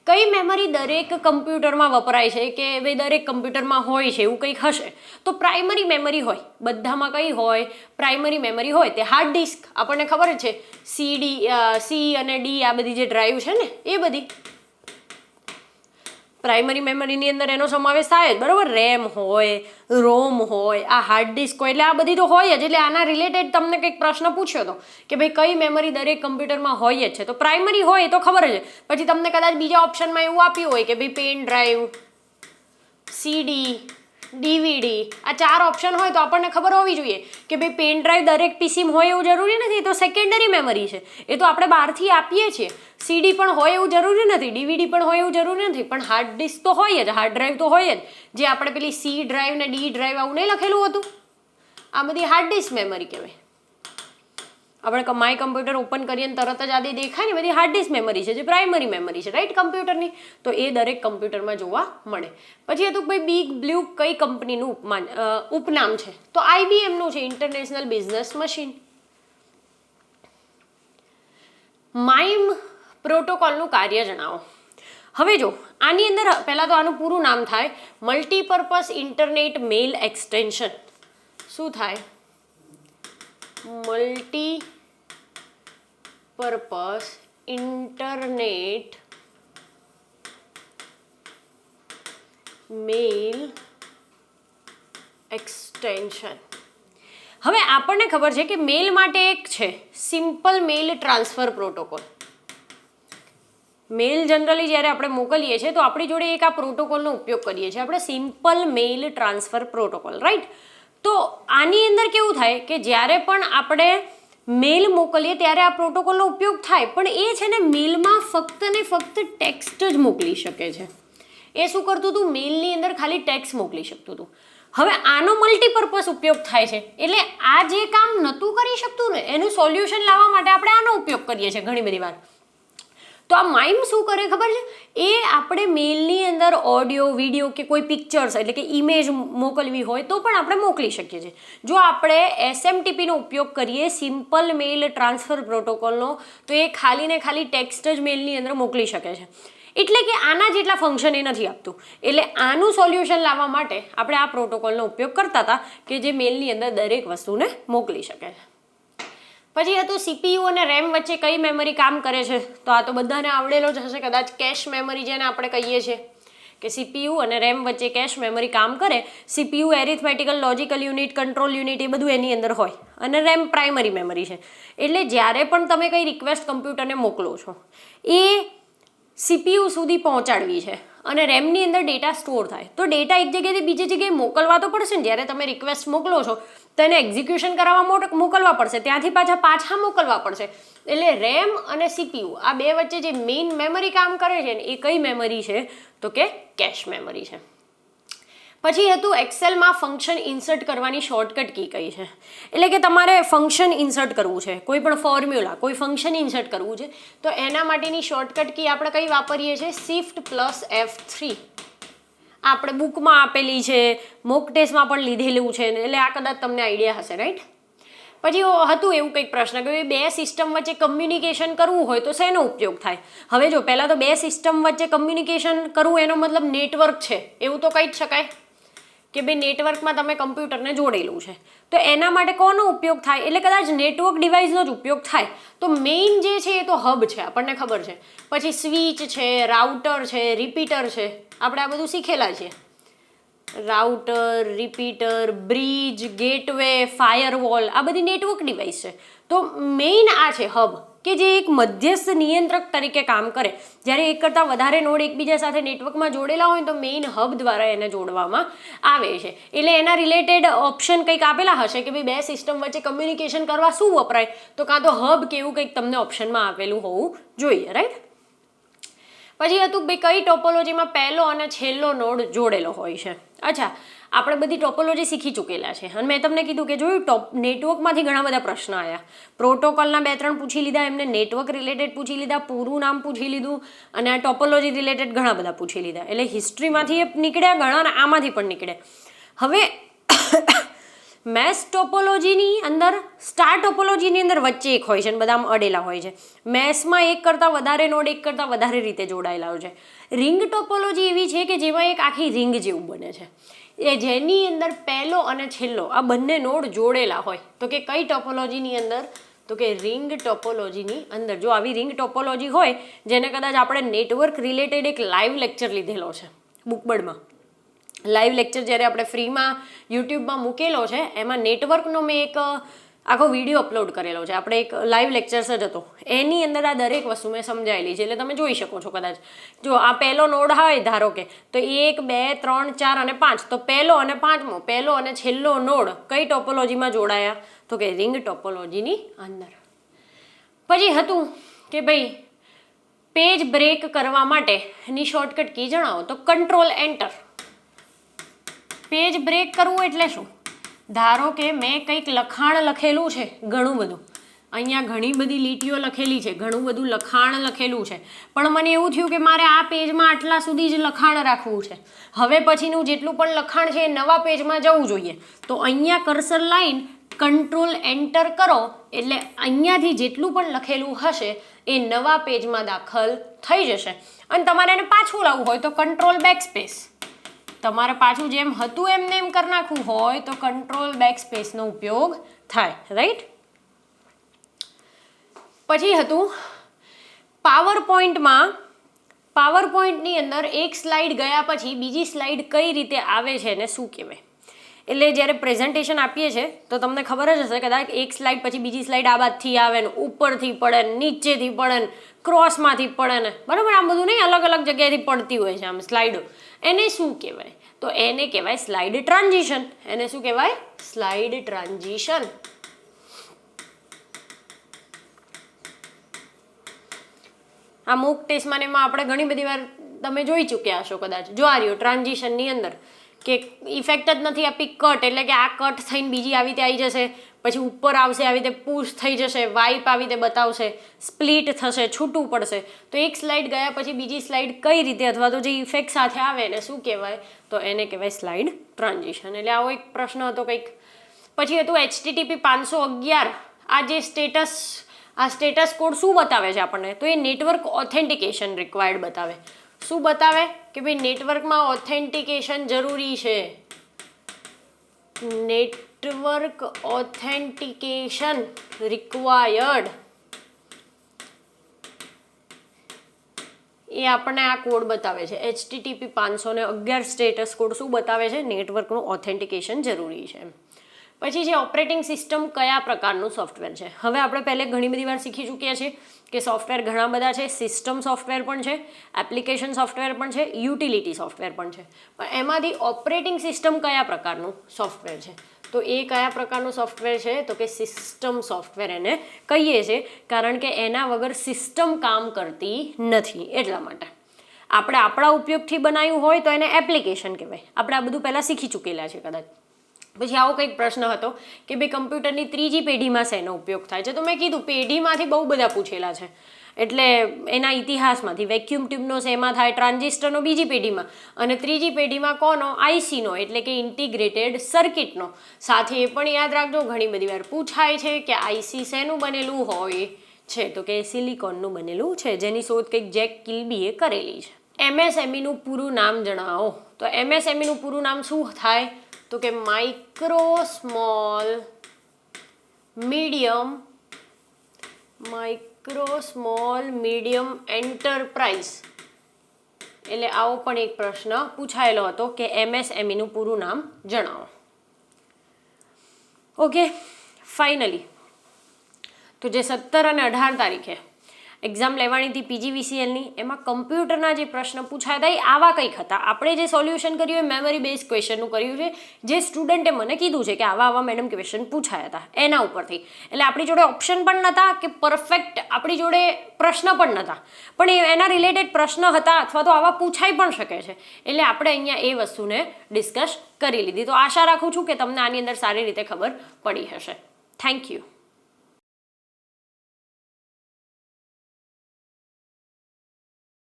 S1: કઈ મેમરી દરેક કમ્પ્યુટરમાં વપરાય છે કે ભાઈ દરેક કમ્પ્યુટરમાં હોય છે એવું કંઈક હશે તો પ્રાઇમરી મેમરી હોય. બધામાં કઈ હોય? પ્રાઇમરી મેમરી હોય. તે હાર્ડ ડિસ્ક આપણને ખબર જ છે, સી અને ડી આ બધી જે ડ્રાઈવ છે ને એ બધી પ્રાઇમરી મેમરીની અંદર એનો સમાવેશ થાય જ, બરાબર. રેમ હોય, રોમ હોય, આ હાર્ડ ડિસ્ક હોય, એટલે આ બધી તો હોય જ. એટલે આના રિલેટેડ તમને કંઈક પ્રશ્ન પૂછ્યો હતો કે ભાઈ કઈ મેમરી દરેક કમ્પ્યુટરમાં હોય જ છે તો પ્રાઇમરી હોય તો ખબર જ. પછી તમને કદાચ બીજા ઓપ્શનમાં એવું આપ્યું હોય કે ભાઈ પેન ડ્રાઈવ, સીડી, ડીવીડી, આ 4 ઓપ્શન હોય તો આપણને ખબર હોવી જોઈએ કે ભાઈ પેન ડ્રાઈવ દરેક પીસીમાં હોય એવું જરૂરી નથી. એ તો સેકન્ડરી મેમરી છે, એ તો આપણે બહારથી આપીએ છીએ. સીડી પણ હોય એવું જરૂરી નથી, ડીવીડી પણ હોય એવું જરૂરી નથી, પણ હાર્ડ ડિસ્ક તો હોય જ, હાર્ડ ડ્રાઈવ તો હોય જ. જે આપણે પેલી સી ડ્રાઈવ ને ડી ડ્રાઈવ આવું નહીં લખેલું હતું, આ બધી હાર્ડ ડિસ્ક મેમરી કહેવાય. આપણે માય કમ્પ્યુટર ઓપન કરીએ ને તરત જ આදී દેખાય ને બધી હાર્ડ ડિસ્ક મેમરી છે, જે પ્રાઇમરી મેમરી છે, રાઈટ, કમ્પ્યુટરની. તો એ દરેક કમ્પ્યુટરમાં જોવા મળે. પછી હતું ભાઈ બિગ બ્લુ કઈ કંપનીનું ઉપનામ છે? તો આઈબીએમનું છે, ઇન્ટરનેશનલ બિઝનેસ મશીન. માઇમ પ્રોટોકોલનું કાર્ય જણાવો. હવે જો આની અંદર પહેલાં તો આનું પૂરું નામ થાય મલ્ટીપર્પઝ ઇન્ટરનેટ મેલ એક્સટેન્શન. શું થાય? મલ્ટીપર્પઝ ઇન્ટરનેટ મેલ એક્સટેન્શન. હવે આપણને ખબર છે કે મેલ માટે એક છે સિમ્પલ મેલ ટ્રાન્સફર પ્રોટોકોલ. મેલ જનરલી જ્યારે આપણે મોકલીએ છીએ તો આપણી જોડે એક આ પ્રોટોકોલનો ઉપયોગ કરીએ છીએ આપણે, સિમ્પલ મેલ ટ્રાન્સફર પ્રોટોકોલ, રાઈટ. તો આની અંદર કેવું થાય કે જ્યારે પણ આપણે મેલ મોકલીએ ત્યારે આ પ્રોટોકોલનો ઉપયોગ થાય, પણ એ છે ને મેલમાં ફક્ત ને ફક્ત ટેક્સ્ટ જ મોકલી શકે છે. એ શું કરતું હતું? મેલની અંદર ખાલી ટેક્સ્ટ મોકલી શકતું હતું. હવે આનો મલ્ટીપર્પઝ ઉપયોગ થાય છે એટલે આ જે કામ નહોતું કરી શકતું ને એનું સોલ્યુશન લાવવા માટે આપણે આનો ઉપયોગ કરીએ છીએ ઘણી બધી વાર. તો આ માઇમ શું કરે ખબર છે? એ આપણે મેલની અંદર ઓડિયો, વિડીયો કે કોઈ પિક્ચર્સ એટલે કે ઇમેજ મોકલવી હોય તો પણ આપણે મોકલી શકીએ છીએ. જો આપણે એસએમટીપીનો ઉપયોગ કરીએ સિમ્પલ મેલ ટ્રાન્સફર પ્રોટોકોલનો તો એ ખાલી ને ખાલી ટેક્સ્ટ જ મેલની અંદર મોકલી શકે છે. એટલે કે આના જેટલા ફંક્શન એ નથી આપતું. એટલે આનું સોલ્યુશન લાવવા માટે આપણે આ પ્રોટોકોલનો ઉપયોગ કરતા હતા કે જે મેલની અંદર દરેક વસ્તુને મોકલી શકે છે. પછી હતું સીપીયુ અને રેમ વચ્ચે કઈ મેમરી કામ કરે છે? તો આ તો બધાને આવડેલો જ હશે કદાચ, કેશ મેમરી જેને આપણે કહીએ છીએ કે સીપીયુ અને રેમ વચ્ચે કેશ મેમરી કામ કરે. CPU arithmetical, logical unit, control unit એ બધું એની અંદર હોય અને રેમ પ્રાઇમરી મેમરી છે. એટલે જ્યારે પણ તમે કંઈ રિક્વેસ્ટ કમ્પ્યુટરને મોકલો છો એ સીપીયુ સુધી પહોંચાડવી છે અને રેમની અંદર ડેટા સ્ટોર થાય તો ડેટા એક જગ્યાએથી બીજી જગ્યાએ મોકલવા તો પડશે ને. જ્યારે તમે રિક્વેસ્ટ મોકલો છો તો એને એક્ઝિક્યુશન કરાવવા મોકલવા પડશે, ત્યાંથી પાછા મોકલવા પડશે. એટલે રેમ અને સીપીયુ આ બે વચ્ચે જે મેઇન મેમરી કામ કરે છે ને એ કઈ મેમરી છે? તો કે કેશ મેમરી છે. પછી હતું એક્સેલમાં ફંક્શન ઇન્સર્ટ કરવાની શોર્ટકટ કી કઈ છે? એટલે કે તમારે ફંક્શન ઇન્સર્ટ કરવું છે, કોઈ પણ ફોર્મ્યુલા, કોઈ ફંક્શન ઇન્સર્ટ કરવું છે તો એના માટેની શોર્ટકટ કી આપણે કઈ વાપરીએ છીએ? Shift+F3. આપણે બુકમાં આપેલી છે, મોક ટેસ્ટમાં પણ લીધેલું છે એટલે આ કદાચ તમને આઈડિયા હશે, રાઈટ. પછી હતું એવું કંઈક પ્રશ્ન કે બે સિસ્ટમ વચ્ચે કમ્યુનિકેશન કરવું હોય તો શેનો ઉપયોગ થાય? હવે જો પહેલાં તો બે સિસ્ટમ વચ્ચે કમ્યુનિકેશન કરવું એનો મતલબ નેટવર્ક છે એવું તો કહી જ શકાય કે ભાઈ નેટવર્કમાં તમે કમ્પ્યુટરને જોડેલું છે, તો એના માટે કોનો ઉપયોગ થાય? એટલે કદાચ નેટવર્ક ડિવાઇસનો જ ઉપયોગ થાય. તો મેઇન જે છે એ તો હબ છે, આપણને ખબર છે. પછી સ્વિચ છે, રાઉટર છે, રિપીટર છે, આપણે આ બધું શીખેલા છીએ. Router, repeater, bridge, gateway, firewall, આ બધી નેટવર્ક ડિવાઇસ છે. તો મેઇન આ છે હબ, કે જે એક મધ્યસ્થ નિયંત્રક તરીકે કામ કરે. જ્યારે એક કરતાં વધારે નોડ એકબીજા સાથે નેટવર્કમાં જોડેલા હોય તો મેઇન હબ દ્વારા એને જોડવામાં આવે છે. એટલે એના રિલેટેડ ઓપ્શન કંઈક આપેલા હશે કે ભાઈ બે સિસ્ટમ વચ્ચે કમ્યુનિકેશન કરવા શું વપરાય, તો કાં તો હબ કે એવું કંઈક તમને ઓપ્શનમાં આપેલું હોવું જોઈએ, રાઈટ. પછી હતું ભાઈ કઈ ટોપોલોજીમાં પહેલો અને છેલ્લો નોડ જોડેલો હોય છે. અચ્છા, આપણે બધી ટોપોલોજી શીખી ચૂકેલા છે અને મેં તમને કીધું કે જોયું નેટવર્કમાંથી ઘણા બધા પ્રશ્નો આવ્યા. પ્રોટોકોલના 2-3 પૂછી લીધા, એમને નેટવર્ક રિલેટેડ પૂછી લીધા, પૂરું નામ પૂછી લીધું અને આ ટોપોલોજી રિલેટેડ ઘણા બધા પૂછી લીધા. એટલે હિસ્ટ્રીમાંથી એ નીકળ્યા ઘણા અને આમાંથી પણ નીકળે. હવે મેસ ટોપોલોજીની અંદર સ્ટાર ટોપોલોજીની અંદર વચ્ચે એક હોય છે અને બધા અડેલા હોય છે. મેસમાં એક કરતાં વધારે નોડ એક કરતાં વધારે રીતે જોડાયેલા હોય છે. રિંગ ટોપોલોજી એવી છે કે જેમાં એક આખી રિંગ જેવું બને છે, એ જેની અંદર પહેલો અને છેલ્લો આ બંને નોડ જોડેલા હોય. તો કે કઈ ટોપોલોજીની અંદર? તો કે રિંગ ટોપોલોજીની અંદર. જો આવી રિંગ ટોપોલોજી હોય, જેને કદાચ આપણે નેટવર્ક રિલેટેડ એક લાઈવ લેક્ચર લીધેલો છે બુકબર્ડમાં. લાઈવ લેક્ચર જ્યારે આપણે ફ્રીમાં યુટ્યુબમાં મૂકેલો છે, એમાં નેટવર્કનો મેં એક આખો વિડીયો અપલોડ કરેલો છે. આપણે એક લાઈવ લેક્ચર્સ જ હતો, એની અંદર આ દરેક વસ્તુ મેં સમજાયેલી છે, એટલે તમે જોઈ શકો છો કદાચ. જો આ પહેલો નોડ હોય ધારો કે, તો 1, 2, 3, 4 અને 5, તો પહેલો અને પાંચમો, પહેલો અને છેલ્લો નોડ કઈ ટોપોલોજીમાં જોડાયા? તો કે રિંગ ટોપોલોજીની અંદર. પછી હતું કે ભાઈ પેજ બ્રેક કરવા માટેની શોર્ટકટ કી જણાવો, તો કંટ્રોલ એન્ટર. પેજ બ્રેક કરવું એટલે શું? ધારો કે મેં કંઈક લખાણ લખેલું છે ઘણું બધું, અહીંયા ઘણી બધી લીટીઓ લખેલી છે, ઘણું બધું લખાણ લખેલું છે, પણ મને એવું થયું કે મારે આ પેજમાં આટલા સુધી જ લખાણ રાખવું છે. હવે પછીનું જેટલું પણ લખાણ છે એ નવા પેજમાં જવું જોઈએ. તો અહીંયા કર્સર લાઈન કંટ્રોલ એન્ટર કરો એટલે અહીંયાથી જેટલું પણ લખેલું હશે એ નવા પેજમાં દાખલ થઈ જશે. અને તમારે એને પાછું લાવવું હોય તો કંટ્રોલ બેકસ્પેસ. તમારે પાછું જેમ હતું એમને એમ કરી નાખવું હોય તો કંટ્રોલ બેકસ્પેસનો ઉપયોગ થાય, રાઈટ. પછી હતું પાવર પોઈન્ટની અંદર એક સ્લાઇડ ગયા પછી બીજી સ્લાઇડ કઈ રીતે આવે છે ને શું કહેવાય? એટલે જ્યારે પ્રેઝન્ટેશન આપીએ છીએ તો તમને ખબર જ હશે કદાચ એક સ્લાઇડ પછી બીજી સ્લાઇડ આ બાજુથી આવે ને ઉપરથી પડે ને નીચેથી પડે ને ક્રોસમાંથી પડે ને, બરાબર? આમ બધું નહીં, અલગ અલગ જગ્યાએથી પડતી હોય છે આમ સ્લાઇડો. એને શું કહેવાય? તો એને કહેવાય સ્લાઇડ ટ્રાન્ઝિશન. એને શું કહેવાય? Slide transition. આ મૂક ટેસ્ટમાં ને એમાં આપણે ઘણી બધી વાર તમે જોઈ ચૂક્યા હશો કદાચ. જો આ રહ્યો ટ્રાન્ઝિશનની અંદર કે ઇફેક્ટ જ નથી આપી કટ, એટલે કે આ કટ થઈને બીજી આવી રીતે આવી જશે, પછી ઉપર આવશે આવી રીતે પુશ થઈ જશે, વાઇપ આવી રીતે બતાવશે, સ્પ્લિટ થશે, છૂટું પડશે. તો એક સ્લાઇડ ગયા પછી બીજી સ્લાઇડ કઈ રીતે અથવા તો જે ઇફેક્ટ સાથે આવે એને શું કહેવાય? તો એને કહેવાય સ્લાઇડ ટ્રાન્ઝિશન. એટલે આવો એક પ્રશ્ન હતો કંઈક. પછી હતું HTTP 511. આ જે સ્ટેટસ કોડ શું બતાવે છે આપણને? તો એ નેટવર્ક ઓથેન્ટિકેશન રિક્વાયર્ડ બતાવે. શું બતાવે? કે ભાઈ નેટવર્કમાં ઓથેન્ટિકેશન જરૂરી છે. Network authentication required. એ આપણને આ કોડ બતાવે છે. HTTP 511 સ્ટેટસ કોડ શું બતાવે છે? નેટવર્કનું ઓથેન્ટિકેશન જરૂરી છે. પછી છે ઓપરેટિંગ સિસ્ટમ કયા પ્રકારનું સોફ્ટવેર છે. હવે આપણે પહેલે ઘણી બધી વાર શીખી ચૂક્યા છીએ કે સોફ્ટવેર ઘણા બધા છે. સિસ્ટમ સોફ્ટવેર પણ છે, એપ્લિકેશન સોફ્ટવેર પણ છે, યુટિલિટી સોફ્ટવેર પણ છે. પણ એમાંથી ઓપરેટિંગ સિસ્ટમ કયા પ્રકારનું સોફ્ટવેર છે? તો એ કયા પ્રકારનું સોફ્ટવેર છે? તો કે સિસ્ટમ સોફ્ટવેર એને કહીએ છીએ, કારણ કે એના વગર સિસ્ટમ કામ કરતી નથી. એટલા માટે આપણે આપણા ઉપયોગથી બનાવ્યું હોય તો એને એપ્લિકેશન કહેવાય. આપણે આ બધું પહેલાં શીખી ચૂકેલા છે કદાચ. પછી આવો કંઈક પ્રશ્ન હતો કે ભાઈ કમ્પ્યુટરની ત્રીજી પેઢીમાં શેનો ઉપયોગ થાય છે? તો મેં કીધું પેઢીમાંથી બહુ બધા પૂછેલા છે. એટલે એના ઇતિહાસમાંથી વેક્યુમ ટ્યુબનો શેમાં થાય, ટ્રાન્ઝિસ્ટરનો બીજી પેઢીમાં, અને ત્રીજી પેઢીમાં કોનો, આઈસીનો એટલે કે ઇન્ટિગ્રેટેડ સર્કિટનો. સાથે એ પણ યાદ રાખજો, ઘણી બધી વાર પૂછાય છે કે આઈસી શેનું બનેલું હોય છે, તો કે સિલિકોનનું બનેલું છે, જેની શોધ કંઈક જેક કિલ્બીએ કરેલી છે. એમએસએમઈનું પૂરું નામ જણાવો. તો એમએસએમઈનું પૂરું નામ શું થાય, તો કે માઇક્રો સ્મોલ મીડિયમ એન્ટરપ્રાઇઝ. એટલે આવો પણ એક પ્રશ્ન પૂછાયેલો હતો કે એમએસએમઈનું પૂરું નામ જણાવો. ઓકે, ફાઇનલી તો જે 17 અને 18 તારીખે એક્ઝામ લેવાની હતી પીજીવીસીએલની, એમાં કમ્પ્યુટરના જે પ્રશ્ન પૂછાયા હતા એ આવા કંઈક હતા. આપણે જે સોલ્યુશન કર્યું એ મેમરી બેઝ ક્વેશ્ચનનું કર્યું છે, જે સ્ટુડન્ટે મને કીધું છે કે આવા મેડમ ક્વેશ્ચન પૂછાયા હતા એના ઉપરથી. એટલે આપણી જોડે ઓપ્શન પણ નહોતા કે પરફેક્ટ આપણી જોડે પ્રશ્ન પણ નહોતા, પણ એના રિલેટેડ પ્રશ્ન હતા અથવા તો આવા પૂછાઈ પણ શકે છે. એટલે આપણે અહીંયા એ વસ્તુને ડિસ્કસ કરી લીધી. તો આશા રાખું છું કે તમને આની અંદર સારી રીતે ખબર પડી હશે. Thank you.